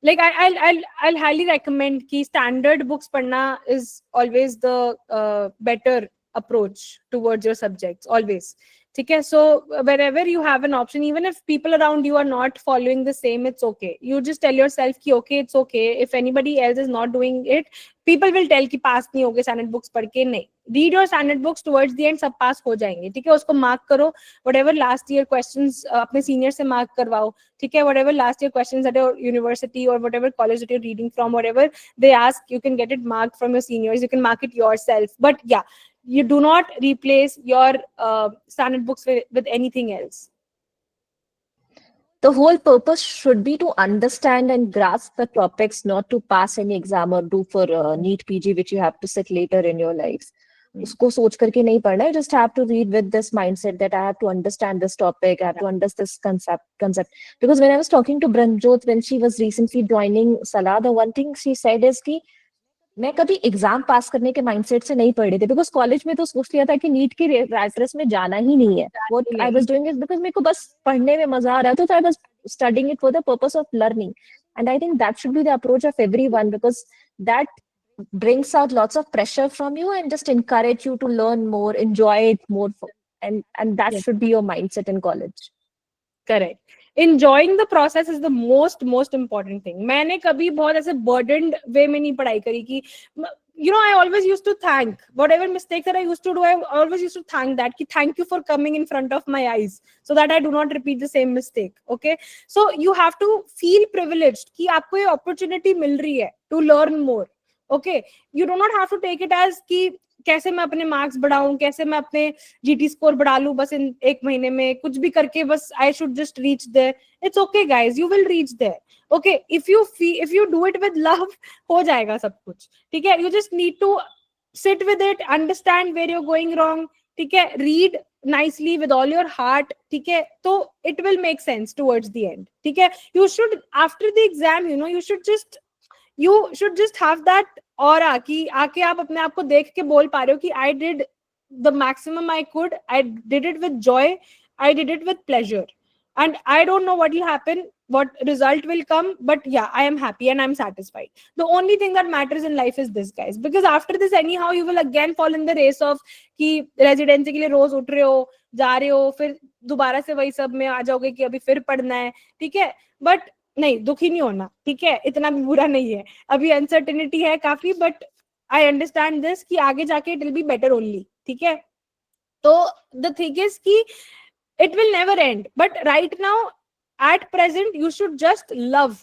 like I'll highly recommend ki standard books padna is always the better approach towards your subjects, always. Okay, so wherever you have an option, even if people around you are not following the same, it's okay. You just tell yourself ki okay, it's okay. If anybody else is not doing it, people will tell कि पास नहीं होगे standard books पढ़ के. नहीं, read your standard books towards the end, सब पास हो जाएंगे. ठीक है, उसको mark करो. Whatever last year questions अपने senior से mark करवाओ. ठीक है, whatever last year questions at your university or whatever college that you're reading from, whatever they ask, you can get it marked from your seniors. You can mark it yourself. But yeah, you do not replace your standard books with anything else. The whole purpose should be to understand and grasp the topics, not to pass any exam or do for NEET PG, which you have to sit later in your lives. उसको सोच करके नहीं पढ़ना है. Just have to read with this mindset that I have to understand this topic, I have to understand this concept. Because when I was talking to Branjot when she was recently joining Salah, the one thing she said is कि मैं कभी exam पास करने के mindset से नहीं पढ़ी थी, because college में तो सोच लिया था कि नीट की रैट रेस में जाना ही नहीं है. What I was doing is because मेरे को बस पढ़ने में मजा आ रहा था, तो I was studying it for the purpose of learning. And I think that should be the approach of everyone, because that brings out lots of pressure from you and just encourage you to learn more, enjoy it more, and that Yes. should be your mindset in college. Correct. Enjoying the process is the most important thing. मैंने कभी बहुत ऐसे burdened way में नहीं पढ़ाई करी कि I always used to thank whatever mistakes that I used to do. I always used to thank that कि thank you for coming in front of my eyes so that I do not repeat the same mistake. Okay, so you have to feel privileged कि आपको ये opportunity मिल रही है to learn more. Okay, you do not have to take it as कि कैसे मैं अपने marks बढ़ाऊं, कैसे मैं अपने जीटी स्कोर बढ़ा लूं बस इन एक महीने में, कुछ भी करके बस I should just reach there. It's okay guys, you will reach there. Okay, if you do it with love, हो जाएगा सब कुछ. ठीक है, you just need to sit with it, understand where you going wrong. ठीक है, read nicely with all your heart. ठीक है, तो it will make sense towards the end. ठीक है, you should after the exam, you should just have that aura कि आके आप अपने आप को देख के बोल पा रहे हो कि I did the maximum I could, I did it with joy, I did it with pleasure, and I don't know what will happen, what result will come, but yeah, I am happy and I'm satisfied. The only thing that matters in life is this, guys, because after this anyhow you will again fall in the race of कि residency के लिए रोज उठ रहे हो, जा रहे हो, फिर दोबारा से वही सब में आ जाओगे कि अभी फिर पढ़ना है. ठीक है, बट नहीं, दुखी नहीं होना. ठीक है, इतना भी बुरा नहीं है, अभी अनसर्टेनिटी है काफी, बट आई अंडरस्टैंड दिस कि आगे जाके it will be better only. ठीक है, तो द थिंग इज कि it will never end, but right now at present you should just love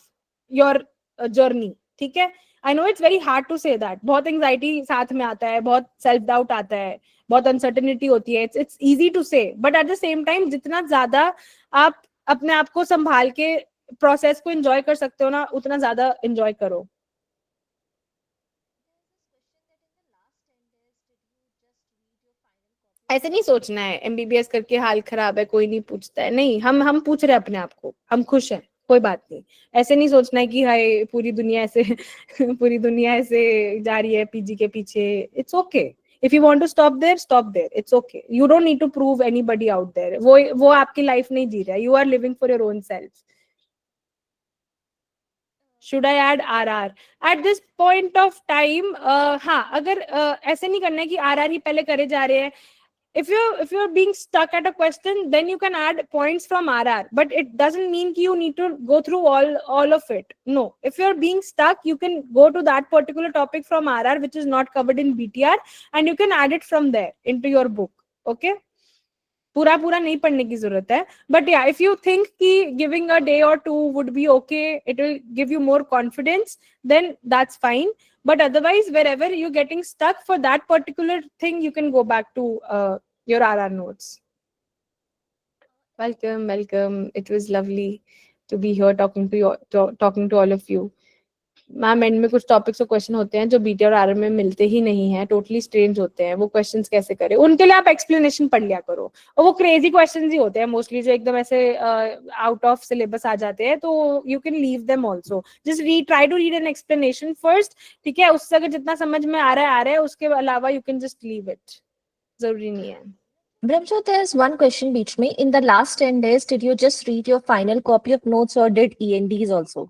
your journey. ठीक है, I know it's very hard to say that, बहुत anxiety साथ में आता है, बहुत सेल्फ डाउट आता है, बहुत अनसर्टेनिटी होती है. इट्स इजी टू से, but at the same time जितना ज्यादा आप अपने आप को संभाल के प्रोसेस को एंजॉय कर सकते हो ना, उतना ज्यादा एंजॉय करो. ऐसे नहीं सोचना है एमबीबीएस करके हाल खराब है, कोई नहीं पूछता है. नहीं, हम पूछ रहे हैं अपने आप को, हम खुश हैं, कोई बात नहीं. ऐसे नहीं सोचना है कि हाय पूरी दुनिया ऐसे पूरी दुनिया ऐसे जा रही है पीजी के पीछे. It's okay. If you want to stop there, stop there. It's okay. You don't need to prove anybody out there. वो आपकी लाइफ नहीं जी रहा है. You are living for your own self. Should I add RR at this point of time? हाँ, अगर ऐसे नहीं करना है कि RR ही पहले करे जा रहे हैं. If you're being stuck at a question, then you can add points from RR, but it doesn't mean you need to go through all of it. No, if you're being stuck, you can go to that particular topic from RR which is not covered in BTR, and you can add it from there into your book. Okay, पूरा नहीं पढ़ने की जरूरत है, but yeah, if you think कि giving a day or two would be okay, it will give you more confidence, then that's fine. But otherwise, wherever you're getting stuck for that particular thing, you can go back to your RR notes. Welcome. It was lovely to be here talking to all of you. Ma'am, and में कुछ topics और question होते हैं जो BT और RR में मिलते ही नहीं है, टोटली स्ट्रेंज होते हैं. वो क्वेश्चंस कैसे करें, उनके लिए आप एक्सप्लेनेशन पढ़ लिया करो. और वो क्रेजी क्वेश्चंस ही होते हैं मोस्टली, जो एकदम ऐसे आउट ऑफ सिलेबस आ जाते हैं, तो you can leave them also. Just try to read an explanation first. ठीक है, उससे अगर जितना समझ में आ रहा है, उसके अलावा you can just leave it. जरूरी नहीं है. Brahmjot, there's one question beach me. In the last 10 days, did you just read your final copy of notes or did ENDs also?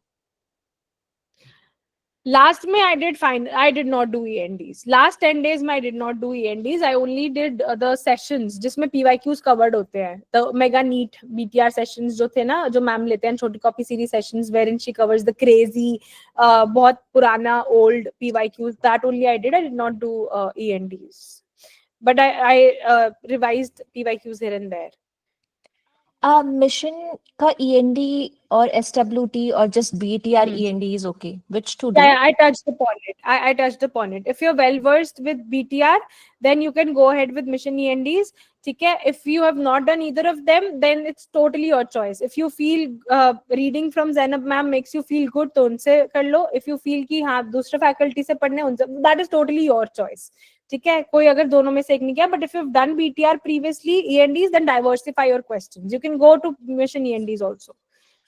Last May I did not do ENDs. Last 10 days I did not do ENDs. I only did the sessions जिसमें PYQs covered होते हैं. The mega neat BTR sessions जो थे ना, जो ma'am लेते हैं, छोटी copy series sessions wherein she covers the crazy, बहुत पुराना old PYQs. That only I did. I did not do ENDs. But I revised PYQs here and there. Mission का END or SWT or just BTR Hmm. END is okay. Which to Yeah, do? yeah, I touched upon it. I touched upon it. If you're well versed with BTR, then you can go ahead with Mission ENDs. ठीक है? If you have not done either of them, then it's totally your choice. If you feel reading from Zainab ma'am makes you feel good, तो उनसे कर लो. If you feel कि हाँ दूसरे faculty से पढ़ने उनसे, that is totally your choice. ठीक है? कोई अगर दोनों में से एक नहीं किया, but if you've done BTR previously, ENDs, then diversify your questions. You can go to Mission ENDs also.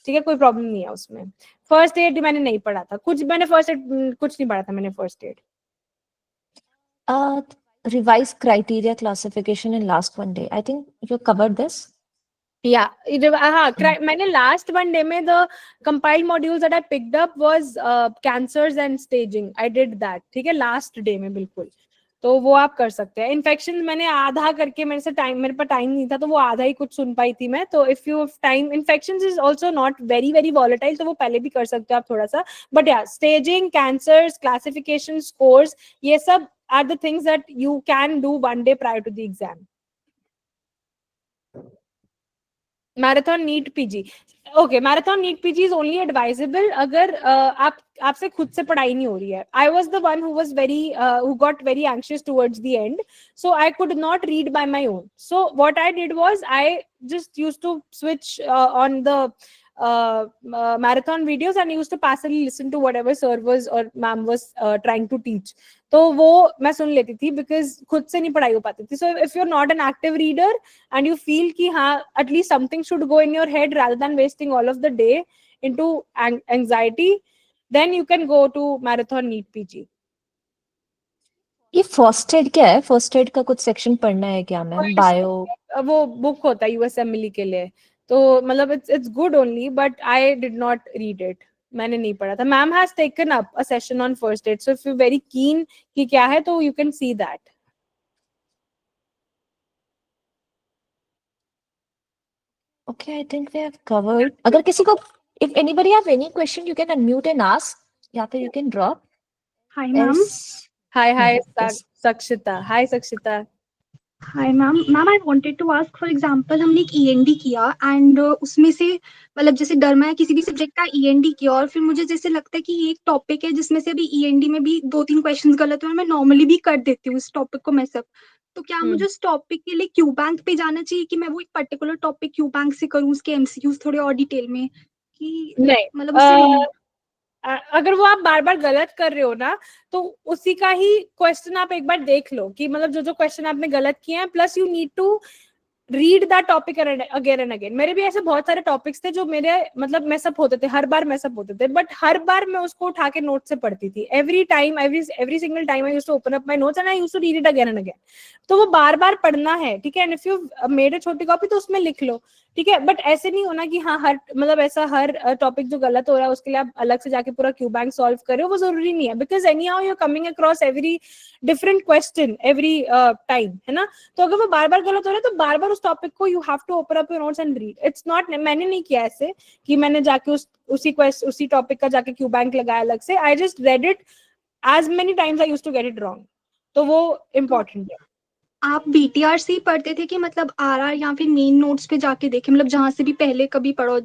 ठीक है, कोई प्रॉब्लम नहीं है उसमें. फर्स्ट एड मैंने नहीं पढ़ा था, मैंने फर्स्ट एड कुछ नहीं पढ़ा था मैंने first aid. Revised criteria classification in last one day. I think you covered this. Yeah, मैंने लास्ट वन डे में the compiled modules that I picked up was cancers and staging. I did that. ठीक है, last day में बिल्कुल. तो वो आप कर सकते हैं. इन्फेक्शन मैंने आधा करके, मेरे पास टाइम नहीं था, तो वो आधा ही कुछ सुन पाई थी मैं. तो if you time, infections is also not very very volatile, तो वो पहले भी कर सकते हो आप थोड़ा सा. बट या स्टेजिंग, कैंसर्स, क्लासिफिकेशन, स्कोर्स, ये सब are the things that you can do one day prior to the exam. Marathon NEET PG. Okay, marathon NEET PG is only advisable अगर आपसे खुद से पढ़ाई नहीं हो रही है. I was the one who got very anxious towards the end, so I could not read by my own. So what I did was I just used to switch on the marathon videos and used to passively listen to whatever sir was or ma'am was trying to teach. तो वो मैं सुन लेती थी because खुद से नहीं पढ़ाई हो पाती थी. So if you are not an active reader and you feel कि हाँ at least something should go in your head rather than wasting all of the day into anxiety, then you can go to marathon NEET PG. ये first aid क्या है? First aid का कुछ section पढ़ना है क्या मैम? बायो वो book होता है USMLE के लिए. तो मतलब it's good only, but I did not read it. मैंने नहीं पढ़ा था. Ma'am has taken up a session on first aid, so if you're very keen कि क्या है तो you can see that. Okay, I think we have covered. अगर किसी को, if anybody have any question, you can unmute and ask. या फिर you can drop. Hi, ma'am. Hi, Yes. Sakshita. Hi, Sakshita. Hi, ma'am. Ma'am, I wanted to ask, for example, हमने एक END किया and उसमें से मतलब जैसे डरमा है किसी भी सब्जेक्ट का END किया और फिर मुझे जैसे लगता है कि ये एक टॉपिक है जिसमें से अभी END में भी 2-3 क्वेश्चंस गलत हुए. मैं नॉर्मली भी कर देती हूँ इस टॉपिक को मैसअप. तो क्या मुझे उस टॉपिक के लिए क्यू बैंक पे जाना चाहिए कि मैं वो एक पर्टिकुलर टॉपिक क्यू बैंक से करूँ, उसके MCQs थोड़े और डिटेल में, कि नहीं, मतलब उससे अगर वो आप बार बार गलत कर रहे हो ना, तो उसी का ही क्वेश्चन आप एक बार देख लो कि मतलब जो जो क्वेश्चन आपने गलत किए हैं, plus you need to read that topic again and again. मेरे भी ऐसे बहुत सारे टॉपिक्स थे जो मेरे मतलब मैसअप होते थे, हर बार मैसअप होते थे, बट हर बार मैं उसको उठा के नोट से पढ़ती थी. Every single time I used to open up my notes and I used to read it again and again. तो वो बार बार पढ़ना है, ठीक है. And if you made a छोटी कॉपी तो उसमें लिख लो, ठीक है. बट ऐसे नहीं होना कि हाँ हर टॉपिक जो गलत हो रहा है उसके लिए आप अलग से जाके पूरा क्यू बैंक सॉल्व करो. वो जरूरी नहीं है, because anyhow you are coming across every different question every time, है ना. तो अगर वो बार बार गलत हो रहा है तो बार बार उस टॉपिक को you have to open up your notes and read. It's not, मैंने नहीं किया ऐसे कि मैंने जाके उसी टॉपिक का जाके क्यू बैंक लगाया अलग से. I just read it as many times I used to get it wrong. तो वो इम्पोर्टेंट है. आप BTR से ही पढ़ते थे कि मतलब RR या फिर मेन नोट्स पे जाके देखे, मतलब जहां से भी पहले कभी पढ़ो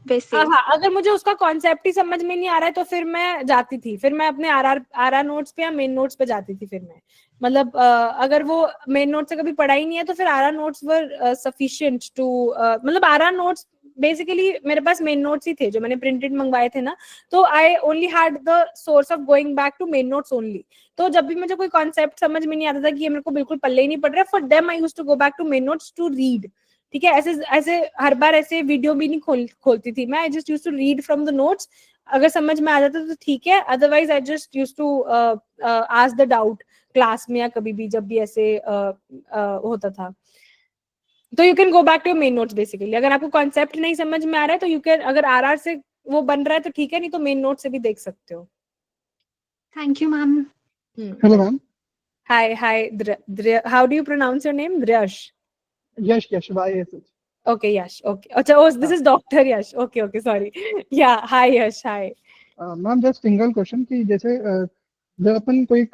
वैसे? हाँ, अगर मुझे उसका कॉन्सेप्ट ही समझ में नहीं आ रहा है तो फिर मैं जाती थी, फिर मैं अपने आर नोट्स पे या मेन नोट्स पे जाती थी. फिर मैं मतलब अगर वो मेन नोट से कभी पढ़ा ही नहीं है तो फिर our notes were sufficient to, मतलब आर नोट्स बेसिकली मेरे पास मेन नोट्स ही थे जो मैंने प्रिंटेड मंगवाए थे ना. तो I only had the source of going back to main notes only. तो जब भी मुझे कोई कॉन्सेप्ट समझ में नहीं आता था कि ये मेरे को बिल्कुल पल्ले ही नहीं पड़ रहा, for them I used to go back to main notes to read. ठीक है, ऐसे हर बार ऐसे वीडियो भी नहीं खोलती थी मैं. I just used to read from the notes. अगर समझ में आ जाता तो ठीक है, otherwise I just used to ask the doubt class में या कभी भी जब भी ऐसे होता था. तो you can go back to main notes basically. अगर आपको कॉन्सेप्ट नहीं समझ में आ रहा है तो यू कैन, अगर आर से वो बन रहा है तो ठीक है, नहीं तो मेन नोट से भी देख सकते हो. Thank you ma'am. Hello, ma'am. Hi. How do you pronounce your name? Dryash. Yash, why is it? Okay, Yash. Okay. Acha, oh, this is Dr. Yash. Okay, sorry. Yeah, hi Yash, hi. Ma'am just single question कि जैसे जब अपन कोई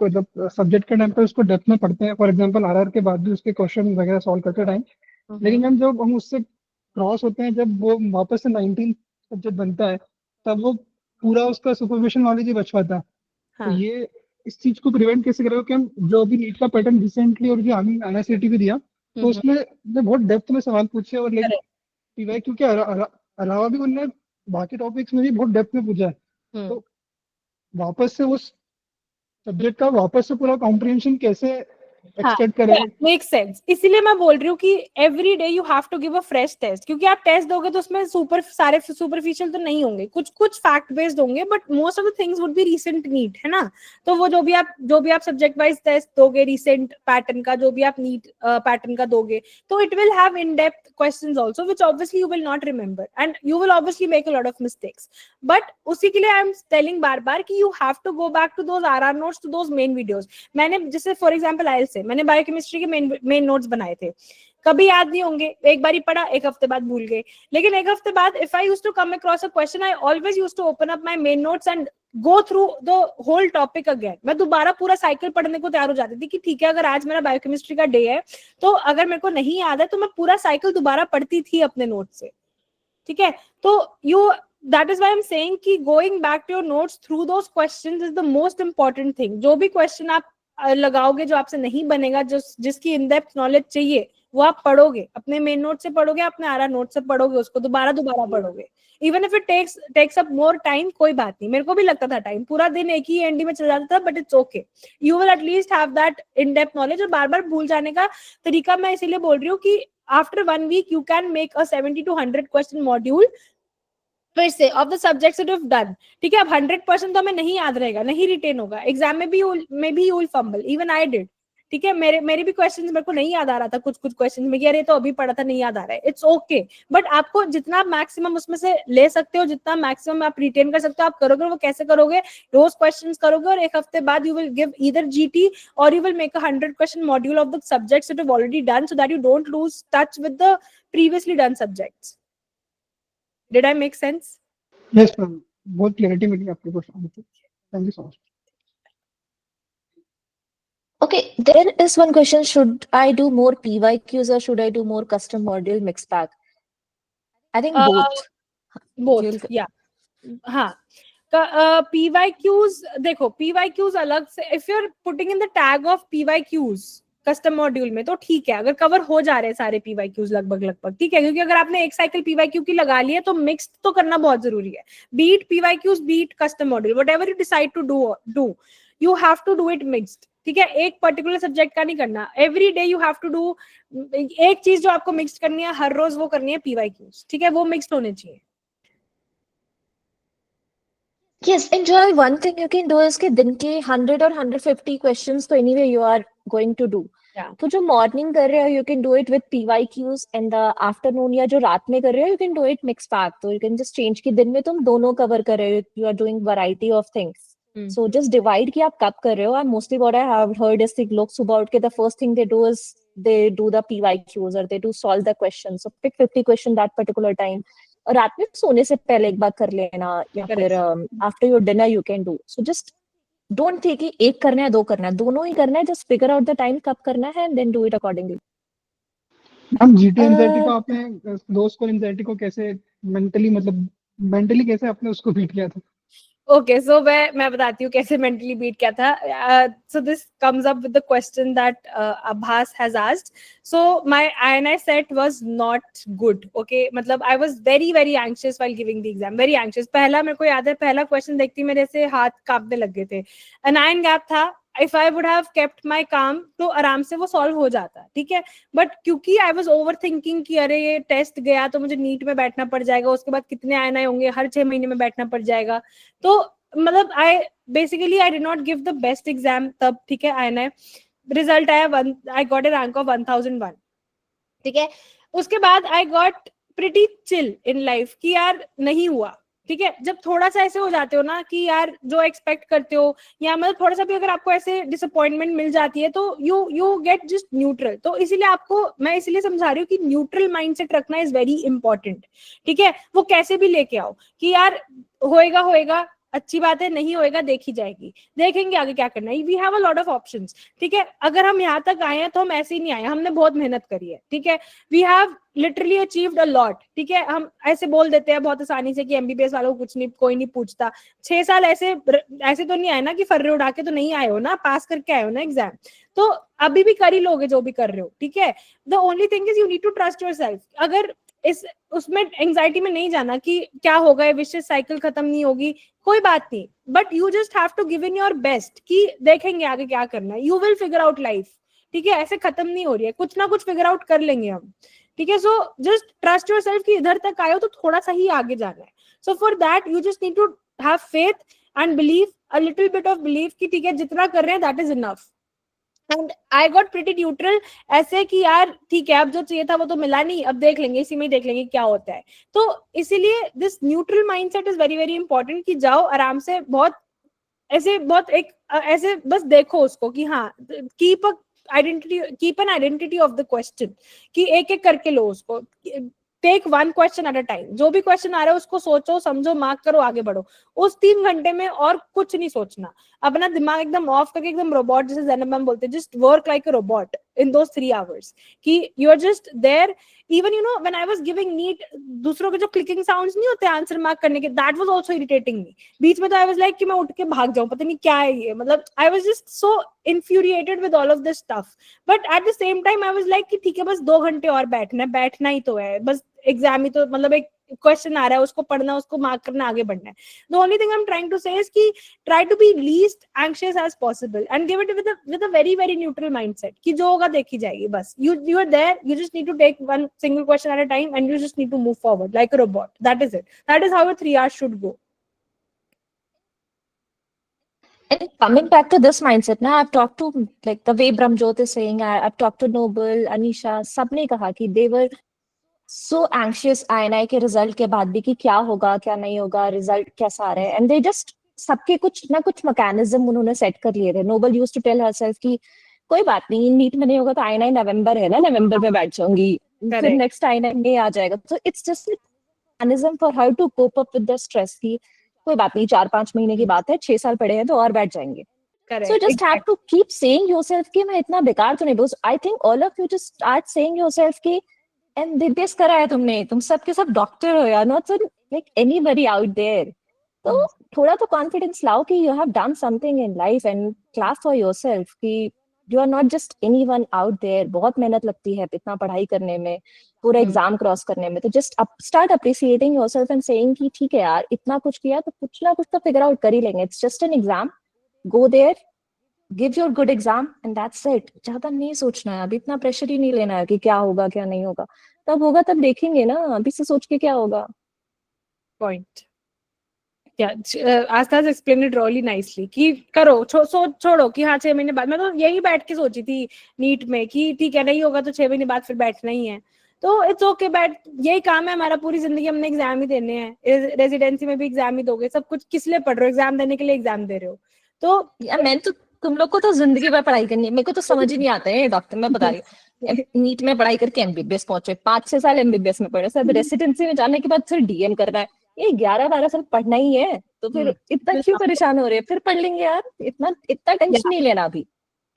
subject के time पे उसको depth में पढ़ते हैं, फॉर एग्जांपल आरआर के बाद भी उसके क्वेश्चन वगैरह सॉल्व करते टाइम, लेकिन मैम जब हम उससे क्रॉस होते हैं, जब वो वापस से 19 सब्जेक्ट बनता है, तब वो पूरा उसका सुपरफिशियल नॉलेज ही बच पाता है। तो हाँ ये इस चीज को प्रिवेंट कैसे करेगा कि हम जो अभी नीट का पैटर्न रिसेंटली और जो आगे एनआईसीटी भी दिया, तो उसमें ने बहुत डेप्थ में सवाल पूछे, और लाइक correct. पीवाईक्यू के अलावा भी उन्होंने बाकी टॉपिक्स में भी बहुत डेप्थ में पूछा है। तो वापस से उस सब्जेक्ट का वापस से पूरा कॉम्प्रिहेंशन कैसे हाँ एक्सपेक्ट करें? मेक सेंस, इसीलिए मैं बोल रही हूँ कि every day you have to give a fresh test, क्योंकि आप टेस्ट दोगे तो उसमें सारे सुपरफिशियल तो नहीं होंगे, कुछ कुछ फैक्ट बेस्ड होंगे, but most of the things would be recent NEET, है ना। तो वो जो भी आप सब्जेक्ट वाइज टेस्ट दोगे रीसेंट पैटर्न का, जो भी आप नीट पैटर्न का दोगे, तो it will have in depth questions also which obviously you will not remember and you will obviously make a lot of mistakes. But उसी के लिए आई एम टेलिंग बार बार कि you have to go back to those RR notes, to those main videos. मैंने जैसे for example IELTS से मैंने बायोकेमिस्ट्री के मेन नोट्स बनाए थे, कभी याद नहीं होंगे, एक बार ही पढ़ा, एक हफ्ते बाद भूल गए, लेकिन एक हफ्ते बाद if I used to come across a question, I always used to open up my main notes and go through the whole topic again. मैं दोबारा पूरा साइकिल पढ़ने को तैयार हो जाती थी कि ठीक है, अगर आज मेरा बायोकेमिस्ट्री का डे है तो अगर मेरे को नहीं याद है तो मैं पूरा साइकिल दोबारा पढ़ती थी अपने नोट से, ठीक है। तो that is why I'm saying कि going back to your notes through those questions is the most important thing। जो भी क्वेश्चन आप लगाओगे जो आपसे नहीं बनेगा, जिसकी इन डेप्थ नॉलेज चाहिए, वो आप पढ़ोगे, अपने मेन नोट से पढ़ोगे, अपने आरआर नोट से पढ़ोगे, उसको दोबारा पढ़ोगे, even if it takes up more time, कोई बात नहीं। मेरे को भी लगता था टाइम, पूरा दिन एक ही एनडी में चल जाता था, but it's okay, you will at least have that in depth knowledge. और बार बार भूल जाने का तरीका मैं इसीलिए बोल रही हूँ कि after 1 week you can make a 70 to 100 question module फिर से of the subjects that you have done, ठीक है। अब 100% तो हमें नहीं याद रहेगा, नहीं रिटेन होगा, एग्जाम में भी you will fumble, even I did, ठीक है। मेरे भी क्वेश्चंस मेरे को नहीं याद आ रहा था, कुछ क्वेश्चंस में कि अरे तो अभी पढ़ा था, नहीं याद आ रहा है, इट्स ओके। बट आपको जितना मैक्सिमम उसमें से ले सकते हो, जितना मैक्सिमम आप रिटेन कर सकते हो, आप करोगे। वो कैसे करोगे? रोज क्वेश्चंस करोगे और एक हफ्ते बाद you will give either GT और you will make a 100 question module of the subjects that you've already done, so that you don't lose touch with the previously done subjects। Did I make sense? Yes ma'am, बहुत clarity मिली आपके question में, thank you so much. Okay, there is one question. Should I do more PYQs or should I do more custom module mixed bag? I think both. Both, yeah. हाँ, PYQs देखो, PYQs अलग से, if you're putting in the tag of PYQs custom module में तो ठीक है, अगर cover हो जा रहे हैं सारे PYQs लगभग, ठीक है। क्योंकि अगर आपने एक साइकिल PYQ की लगा ली है तो मिक्स्ड तो करना बहुत जरूरी है। Beat PYQs, beat custom module, whatever you decide to do you have to do it mixed, ठीक है। एक पर्टिकुलर सब्जेक्ट का नहीं करना, every day you have to do एक चीज जो आपको मिक्स करनी है हर रोज, वो करनी है PYQs, ठीक है, वो मिक्स्ड होने चाहिए। Yes, enjoy one thing you can do is कि दिन के 100 or 150 questions तो anyway you are going to do। Yeah. तो जो मॉर्निंग कर रहे हो you can do it with PYQs, and the afternoon या जो रात में कर रहे हो you can do it mixed bag। तो you can just change कि दिन में तुम दोनों कवर कर रहे हो, you are doing variety of things। So just divide कि आप कब कर रहे हो। And mostly what I have heard is कि लोग सुबह उठ के the first thing they do is they do the PYQs or they do solve the questions। So pick 50 question that particular time। और रात में सोने से पहले एक बार कर लेना, या फिर after your dinner you can do. So just don't think कि एक करना है, दो करना है, दोनों ही करना है। Just figure out the time कब करना है and then do it accordingly. हम जीटी एंजाइटी को आपने दोस्त को एंजाइटी को कैसे मेंटली कैसे आपने उसको बीट किया था? ओके, सो मैं बताती हूँ कैसे मेंटली बीट किया था। So this comes up with the question that Abbas has asked. So my INI set was not good, okay. मतलब I was very very anxious while giving the exam, very anxious. पहला मेरे को याद है, पहला question देखती मेरे से हाथ कांपने लग गए थे। अ 9 गैप था, if I would have kept my काम तो आराम से वो सॉल्व हो जाता, ठीक है। बट क्योंकि आई वाज ओवर थिंकिंग कि अरे ये टेस्ट गया तो मुझे नीट में बैठना पड़ जाएगा, उसके बाद कितने INI होंगे, हर 6 महीने में बैठना पड़ जाएगा, तो मतलब I did not give the best exam तब, ठीक है। INI रिजल्ट आया, I got a rank of 1001, ठीक है। उसके बाद आई got pretty chill in life कि यार नहीं हुआ, ठीक है। जब थोड़ा सा ऐसे हो जाते हो ना कि यार जो एक्सपेक्ट करते हो, या मतलब थोड़ा सा भी अगर आपको ऐसे डिसअपॉइंटमेंट मिल जाती है तो यू गेट जस्ट न्यूट्रल। तो इसीलिए आपको मैं इसलिए समझा रही हूँ कि न्यूट्रल माइंडसेट रखना इज वेरी इंपॉर्टेंट, ठीक है। वो कैसे भी लेके आओ कि यार होएगा, अच्छी बात है, नहीं होएगा देखी जाएगी, देखेंगे आगे क्या करना है, we have a lot of options, ठीक है। अगर हम यहाँ तक आए हैं तो हम ऐसे ही नहीं आए, हमने बहुत मेहनत करी है, ठीक है, we have literally achieved a lot, ठीक है। हम ऐसे बोल देते हैं बहुत आसानी से कि एमबीबीएस वालों को कुछ नहीं, कोई नहीं पूछता, 6 साल ऐसे ऐसे तो नहीं आए ना कि फर्रे उड़ा के तो नहीं आए हो ना, पास करके आए हो ना एग्जाम, तो अभी भी कर ही लोगे जो भी कर रहे हो, ठीक है। The only thing is you need to trust yourself. अगर इस उसमें एंजाइटी में नहीं जाना कि क्या होगा, ये विशेष साइकिल खत्म नहीं होगी, कोई बात नहीं, but you just have to give in your best कि देखेंगे आगे क्या करना है, you will figure out life, ठीक है। ऐसे खत्म नहीं हो रही है, कुछ ना कुछ फिगर आउट कर लेंगे हम, ठीक है। So just trust your self कि इधर तक आए हो तो थोड़ा सा ही आगे जाना है। So for that you just need to have faith and believe, a little bit of believe कि ठीक है जितना कर रहे हैं that is enough. And I got pretty neutral, ऐसे कि यार ठीक है अब जो चाहिए था वो तो मिला नहीं, अब देख लेंगे, इसी में ही देख लेंगे क्या होता है। तो इसीलिए this neutral mindset is very very important कि जाओ आराम से, बहुत ऐसे बहुत एक ऐसे बस देखो उसको कि हाँ keep an identity of the question, कि एक एक करके लो उसको, take one question at a time, जो भी क्वेश्चन आ रहा है उसको सोचो समझो मार्क करो आगे बढ़ो। उस 3 घंटे में और कुछ नहीं सोचना, अपना दिमाग एकदम ऑफ करके एकदम रोबोट, जैसे ज़ैनब मैम बोलते हैं, just work like a robot in those 3 hours, कि you are just there. Even you know when I was giving NEET, दूसरों के जो क्लिकिंग साउंड्स नहीं होते आंसर मार्क करने के, दैट वाज आल्सो इरिटेटिंग मी। बीच में तो आई वाज लाइक कि मैं उठ के भाग जाऊं, पता नहीं क्या है ये, मतलब I was just so infuriated with all of this stuff, but at the same time I was like कि ठीक है बस 2 घंटे और बैठना ही तो है, बस एग्जाम ही तो, मतलब एक क्वेश्चन आ रहा है उसको पढ़ना, उसको मार्क करना, आगे बढ़ना है। The only thing I'm trying to say is कि try to be least anxious as possible and give it with a very very neutral mindset कि जो होगा देखी जाएगी, बस you are there, you just need to take one single question at a time and you just need to move forward like a robot. That is it. That is how your 3 hours should go. And coming back to this mindset, now I've talked to like the way Brahmjot is saying, I've talked to Noble, Anisha, सबने कहा कि they were so anxious INI के result के बाद भी कि क्या होगा क्या नहीं होगा, रिजल्ट कैसा आ रहा है, एंड दे जस्ट सबके कुछ ना कुछ मैकेनिज्म उन्होंने सेट कर लिए थे। Noble used to tell herself कि कोई बात नहीं, नीट में नहीं होगा तो INI नवंबर है ना, नवंबर में बैठ जाऊंगी, फिर नेक्स्ट INI में आ जाएगा। तो it's just mechanism for her to cope up with the stress की कोई बात नहीं, 4-5 महीने की बात है, 6 साल पड़े हैं तो और बैठ जाएंगे। So you just have to keep saying yourself कि मैं इतना बेकार तो नहीं, because I think all of you just start saying yourself कि MBBS करा है तुमने, तुम सब के सब डॉक्टर हो यार, not so like anybody out there। तो थोड़ा तो कॉन्फिडेंस लाओ कि you have done something in life and clap for yourself कि you are not just anyone out there। बहुत मेहनत लगती है इतना पढ़ाई करने में, पूरा एग्जाम क्रॉस करने में, तो just start appreciating yourself and saying कि ठीक है यार इतना कुछ किया तो कुछ ना कुछ तो फिगर आउट कर ही लेंगे, it's just an exam, go there, give your good exam and that's it. ज्यादा नहीं सोचना है, अभी इतना प्रेशर ही नहीं लेना है कि क्या होगा क्या नहीं होगा, तब होगा तब देखेंगे ना, अभी से सोच के क्या होगा। Point, Aastha explain it really nicely कि करो छोड़ो कि हाँ 6 महीने बाद, मैं तो यही बैठ के सोची थी नीट में कि ठीक है नहीं होगा तो 6 महीने बाद फिर बैठना ही है, तो इट्स ओके बैठ, यही काम है हमारा, पूरी जिंदगी हमने एग्जाम ही देने हैं, रेजिडेंसी में भी एग्जाम ही दोगे, सब कुछ किस लिए पढ़ रहे हो, एग्जाम देने के लिए एग्जाम दे रहे हो। तो यार मैं तो, तुम लोग को तो जिंदगी में पढ़ाई करनी है, मेरे को तो समझ ही नहीं आता है डॉक्टर, मैं बता रही हूँ नीट में पढ़ाई करके MBBS पहुंचे, 5-6 साल MBBS में पढ़े, सब रेसिडेंसी में जाने के बाद फिर DM करना है, ये 11-12 साल पढ़ना ही है, तो फिर इतना क्यों परेशान हो रहे हैं, फिर पढ़ लेंगे यार, इतना टेंशन नहीं लेना अभी।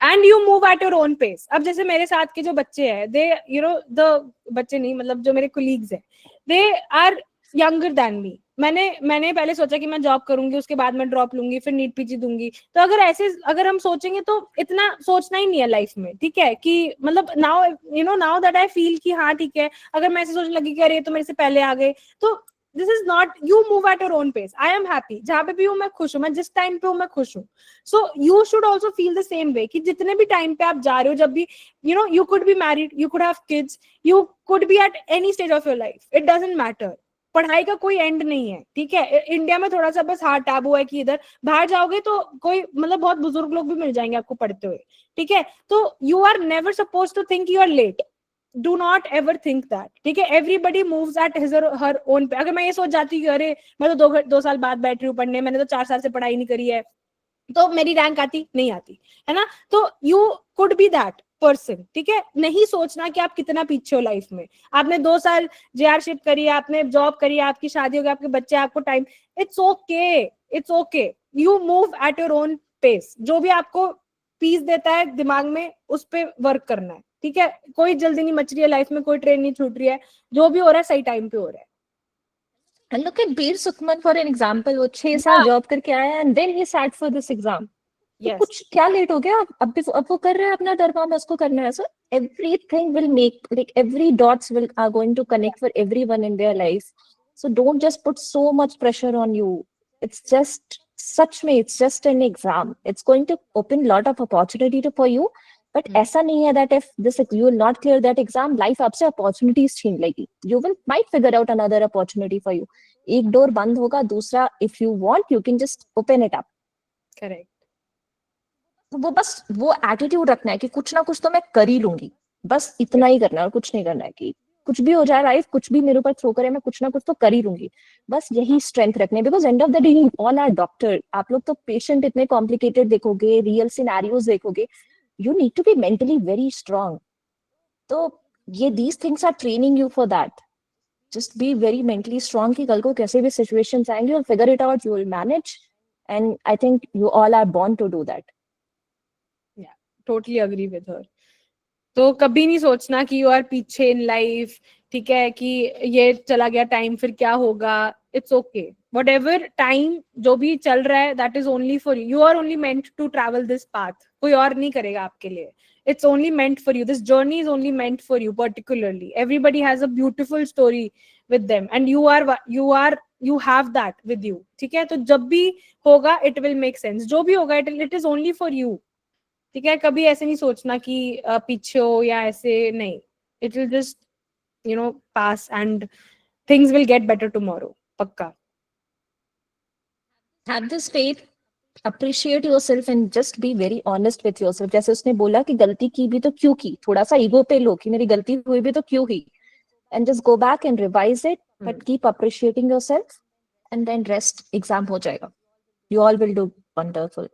And you move at your own pace. अब जैसे मेरे साथ के जो बच्चे हैं, दे यू नो द बच्चे नहीं, मतलब जो मेरे कोलीग्स हैं, they are younger than me. मैंने पहले सोचा कि मैं जॉब करूंगी, उसके बाद मैं ड्रॉप लूंगी, फिर नीट PG दूंगी, तो अगर हम सोचेंगे तो इतना सोचना ही नहीं है लाइफ में, ठीक है, कि मतलब नाउ दैट आई फील कि हाँ ठीक है, अगर मैं ऐसे सोचने लगी कि अरे तो मेरे से पहले आ गए, तो this is not, you move at your own pace. I am happy, जहां पे भी हूँ मैं खुश हूँ, मैं जिस टाइम पे हूँ मैं खुश हूँ। So you should also feel the same way कि जितने भी टाइम पे आप जा रहे हो, जब भी you could be married, you could have kids, you could be at any stage of your life, it doesn't matter, पढ़ाई का कोई एंड नहीं है, ठीक है। इंडिया में थोड़ा सा बस हाँ टैबू है कि इधर बाहर जाओगे तो कोई मतलब बहुत बुजुर्ग लोग भी मिल जाएंगे आपको पढ़ते हुए, ठीक है। तो you are never suppose to think you are late, do not ever think that, ठीक है। एवरीबडी मूव्स एट हिज और हर ओन पे। अगर मैं ये सोच जाती हूँ अरे मैं तो 2 साल बाद बैठ रही हूँ पढ़ने, मैंने तो 4 साल से पढ़ाई नहीं करी है, तो मेरी रैंक आती नहीं आती है ना, तो you could be that, person, ठीक है। नहीं सोचना कि आप कितना पीछे हो लाइफ में। आपने 2 साल जेआरशिप करी, आपने जॉब करी, आपकी शादी हो गई, आपके बच्चे, आपको time, it's okay, it's okay. You move at your own pace. जो भी आपको पीस देता है दिमाग में, उस पे वर्क करना है, ठीक है। कोई जल्दी नहीं मच रही है लाइफ में, कोई ट्रेन नहीं छूट रही है, जो भी हो रहा है सही टाइम पे हो रहा है। And look at Veer Sukhman for an example. वो 6 साल जॉब करके आया and then he sat for this exam. तो Yes. कुछ क्या लेट हो गया, अब वो कर रहे हैं अपना धर्म, में उसको करना है। So everything will make, like every dots will are going to connect for everyone in their life. So don't just put so much pressure on you. It's just it's just an exam. It's going to open lot of opportunity for you. But ऐसा नहीं है that if this you will not clear that exam, life आपसे opportunities छीन लेगी. You will might figure out another opportunity for you. एक door बंद होगा, दूसरा if you want you can just open it up. Correct. तो वो बस वो एटीट्यूड रखना है कि कुछ ना कुछ तो मैं कर ही लूंगी, बस इतना ही करना है और कुछ नहीं करना है कि कुछ भी हो जाए लाइफ, कुछ भी मेरे ऊपर थ्रो करे, मैं कुछ ना कुछ तो कर ही लूंगी। बस यही स्ट्रेंथ रखने, because end of the day all are doctor. आप लोग तो पेशेंट इतने कॉम्प्लिकेटेड देखोगे, रियल सिनेरियोज देखोगे, you need to be mentally very strong. तो ये these things are training you for that. Just be very mentally strong कि कल को कैसे भी सिचुएशंस आएंगे, और figure it out, you will manage, and I think you all are born to do that. Totally agree with her. तो कभी नहीं सोचना कि यू आर पीछे इन लाइफ, ठीक है, कि ये चला गया टाइम फिर क्या होगा। It's okay, whatever time जो भी चल रहा है that is only for you. You are only meant to travel this path, कोई और नहीं करेगा आपके लिए। It's only meant for you, this journey is only meant for you particularly. Everybody has a beautiful story with them and you have that with you, ठीक है। तो जब भी होगा इट विल मेक सेंस, जो भी होगा it is only for you, ठीक है। कभी ऐसे नहीं सोचना कि पीछे हो या ऐसे, नहीं। It will just pass and things will get better tomorrow, पक्का। Have this faith, appreciate yourself and just be very honest with yourself. जैसे उसने बोला कि गलती की भी तो क्यों की, थोड़ा सा ईगो पे लो कि मेरी गलती हुई भी तो क्यों हुई, and just go back and revise it, but keep appreciating yourself and then rest. Exam हो जाएगा, you all will do wonderful.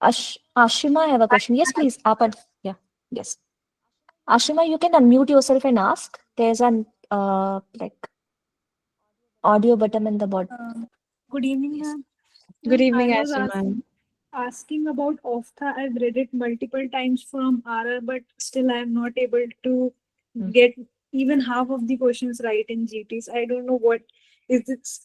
Ashima, I have a question. Yes, please. Yeah, yes. Ashima, you can unmute yourself and ask. There's an like audio button in the bottom. Good evening, ma'am. Good evening, I was Ashima. asking about OFTA. I've read it multiple times from RR, but still I'm not able to get even half of the questions right in GTs. I don't know what is this.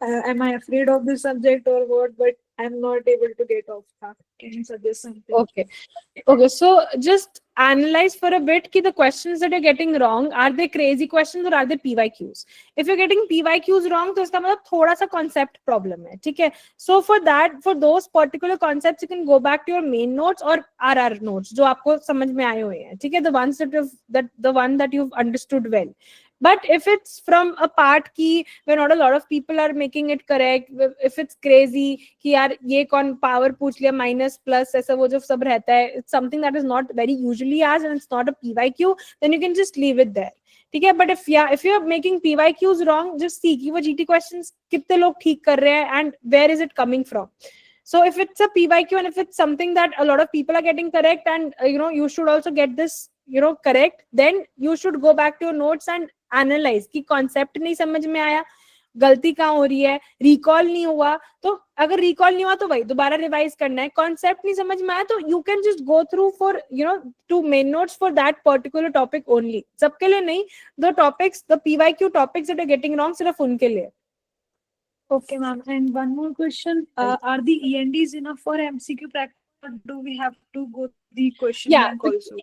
Am I afraid of this subject or what? But I'm not able to get OFTA. Can you suggest something? Okay, so just analyze for a bit कि the questions that you're getting wrong, are they crazy questions or are they PYQs? If you're getting PYQs wrong, तो इसका मतलब थोड़ा सा concept problem है, ठीक है। So for that, for those particular concepts, you can go back to your main notes or RR notes जो आपको समझ में आए हुए हैं, ठीक है, the one that you've understood well. But if it's from a part की where not a lot of people are making it correct, if it's crazy कि यार ये कौन power पूछ लिया, minus plus ऐसा वो जो सब रहता है, it's something that is not very usually asked and it's not a PYQ, then you can just leave it there, ठीक है। But if you're making PYQs wrong, just see कि वो GT questions कितने लोग ठीक कर रहे हैं and where is it coming from. So if it's a PYQ and if it's something that a lot of people are getting correct and you should also get this correct, then you should go back to your notes and analyze कि concept नहीं समझ में आया, गलती कहाँ हो रही है, रिकॉल नहीं हुआ, तो अगर रिकॉल नहीं हुआ तो भाई दोबारा रिवाइज करना है। कॉन्सेप्ट नहीं समझ में आया तो you can just go through for two main notes for that particular topic only, सबके लिए नहीं। The topics, the PYQ topics that are getting wrong, सिर्फ उनके लिए। Okay, ma'am. And one more question: are the ENDs enough for MCQ practice, or do we have to go the question bank also?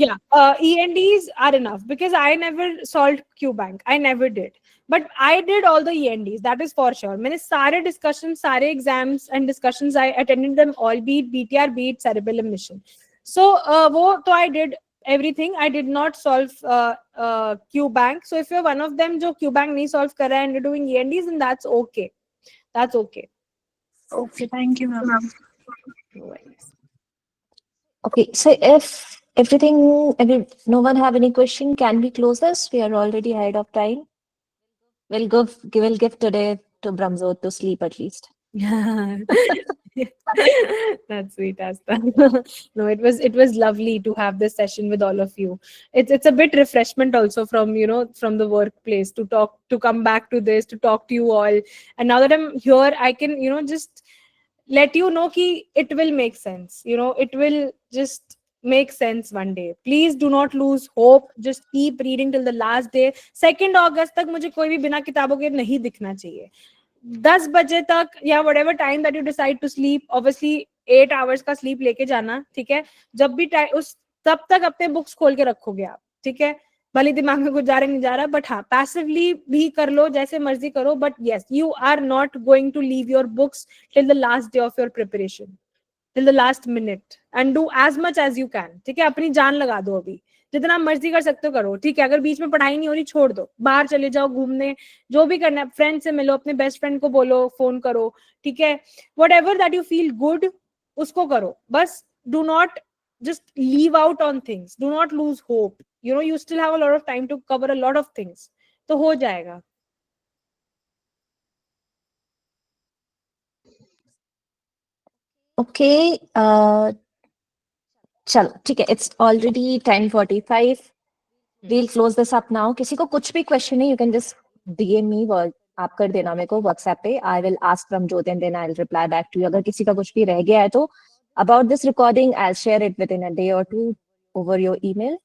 Yeah, ENDs are enough because I never solved QBank. I never did. But I did all the ENDs, that is for sure. मैंने सारे discussions, सारे exams and discussions, I attended them all, be it BTR, be it cerebellum mission. So वो तो I did everything. I did not solve QBank. So if you're one of them जो QBank नहीं solve कर रहा है and you're doing ENDs, then that's okay. That's okay. Okay, thank you, ma'am. Okay, so if no one have any question, can we close this? We are already ahead of time. We'll give today to Bramzot to sleep at least. That's sweet, Asta. No, it was lovely to have this session with all of you. It's a bit refreshment also from from the workplace to come back to this, to talk to you all. And now that I'm here, I can just let you know ki it will make sense. It will just make sense one day. Please do not lose hope. Just keep reading till the last day. 2 August तक मुझे कोई भी बिना किताबों के नहीं दिखना चाहिए. 10 बजे तक या whatever time that you decide to sleep, obviously 8 hours का sleep लेके जाना, ठीक है. जब भी उस तब तक अपने बुक्स खोल के रखोगे आप, ठीक है. भले दिमाग में कुछ जा रहा नहीं जा रहा, बट हाँ, पैसिवली भी कर लो, जैसे मर्जी करो, but yes, you are not going to leave your books till the last day of your preparation, till the last minute, and do as much as you can. ठीक है. अपनी जान लगा दो, अभी जितना मर्जी कर सकते हो करो, ठीक है. अगर बीच में पढ़ाई नहीं हो रही, छोड़ दो, बाहर चले जाओ घूमने, जो भी करना है, फ्रेंड से मिलो, अपने बेस्ट फ्रेंड को बोलो, फोन करो, ठीक है. whatever that you feel good, उसको करो. बस do not just leave out on things, do not lose hope. You still have a lot of time to cover a lot of things. तो हो जाएगा. Okay, चलो ठीक है. It's already 10:45. We'll close this up now. किसी को कुछ भी question है, you can just DM me or आप कर देना मेरे को WhatsApp पे. I will ask Pramjot and then I'll reply back to you. अगर किसी का कुछ भी रह गया है तो about this recording, I'll share it within a day or two over your email.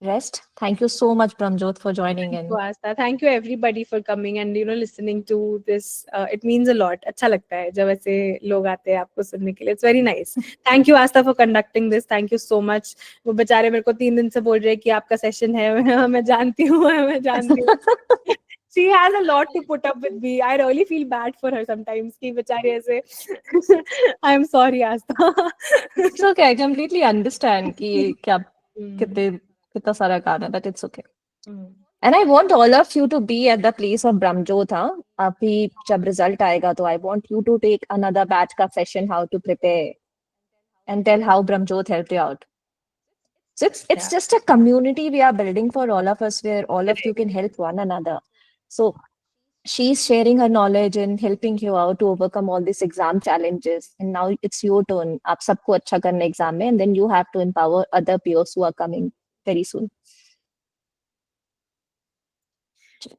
Rest. Thank you so much, Pramjot, for joining in. Asta. Thank you everybody for coming and listening to this. It means a lot. अच्छा लगता है जब ऐसे लोग आते हैं आपको सुनने के लिए. It's very nice. Thank you, Asta, for conducting this. Thank you so much. वो बेचारे मेरे को 3 दिन से बोल रहे हैं कि आपका सेशन है. मैं जानती हूँ. She has a lot to put up with me. I really feel bad for her sometimes. कि बेचारे ऐसे. I'm sorry, Asta. It's okay. I completely understand कि क्या कितना सारा काम है, but it's okay. And I want all of you to be at the place of Brahmjot. अभी जब result आएगा तो I want you to take another batch का session, how to prepare, and tell how Brahmjot helped you out. So it's just a community we are building for all of us, where all of you can help one another. So she's sharing her knowledge and helping you out to overcome all these exam challenges. And now it's your turn. आप सबको अच्छा करना exam में, and then you have to empower other peers who are coming very soon.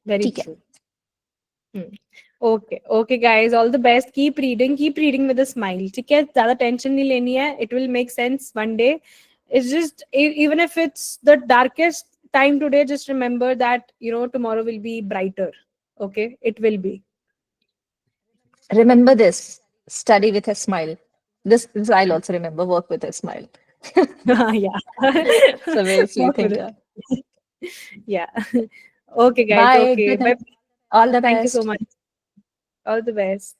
Very true. Okay guys, all the best. Keep reading with a smile. ठीक है, ज़्यादा tension नहीं लेनी है. It will make sense one day. It's just, even if it's the darkest time today, just remember that tomorrow will be brighter. Okay, it will be. Remember this: study with a smile. This I'll also remember. Work with a smile. Yeah. So very sweet thing. Yeah. Okay, guys. Bye. Okay. Bye. All the best. Thank you so much. All the best.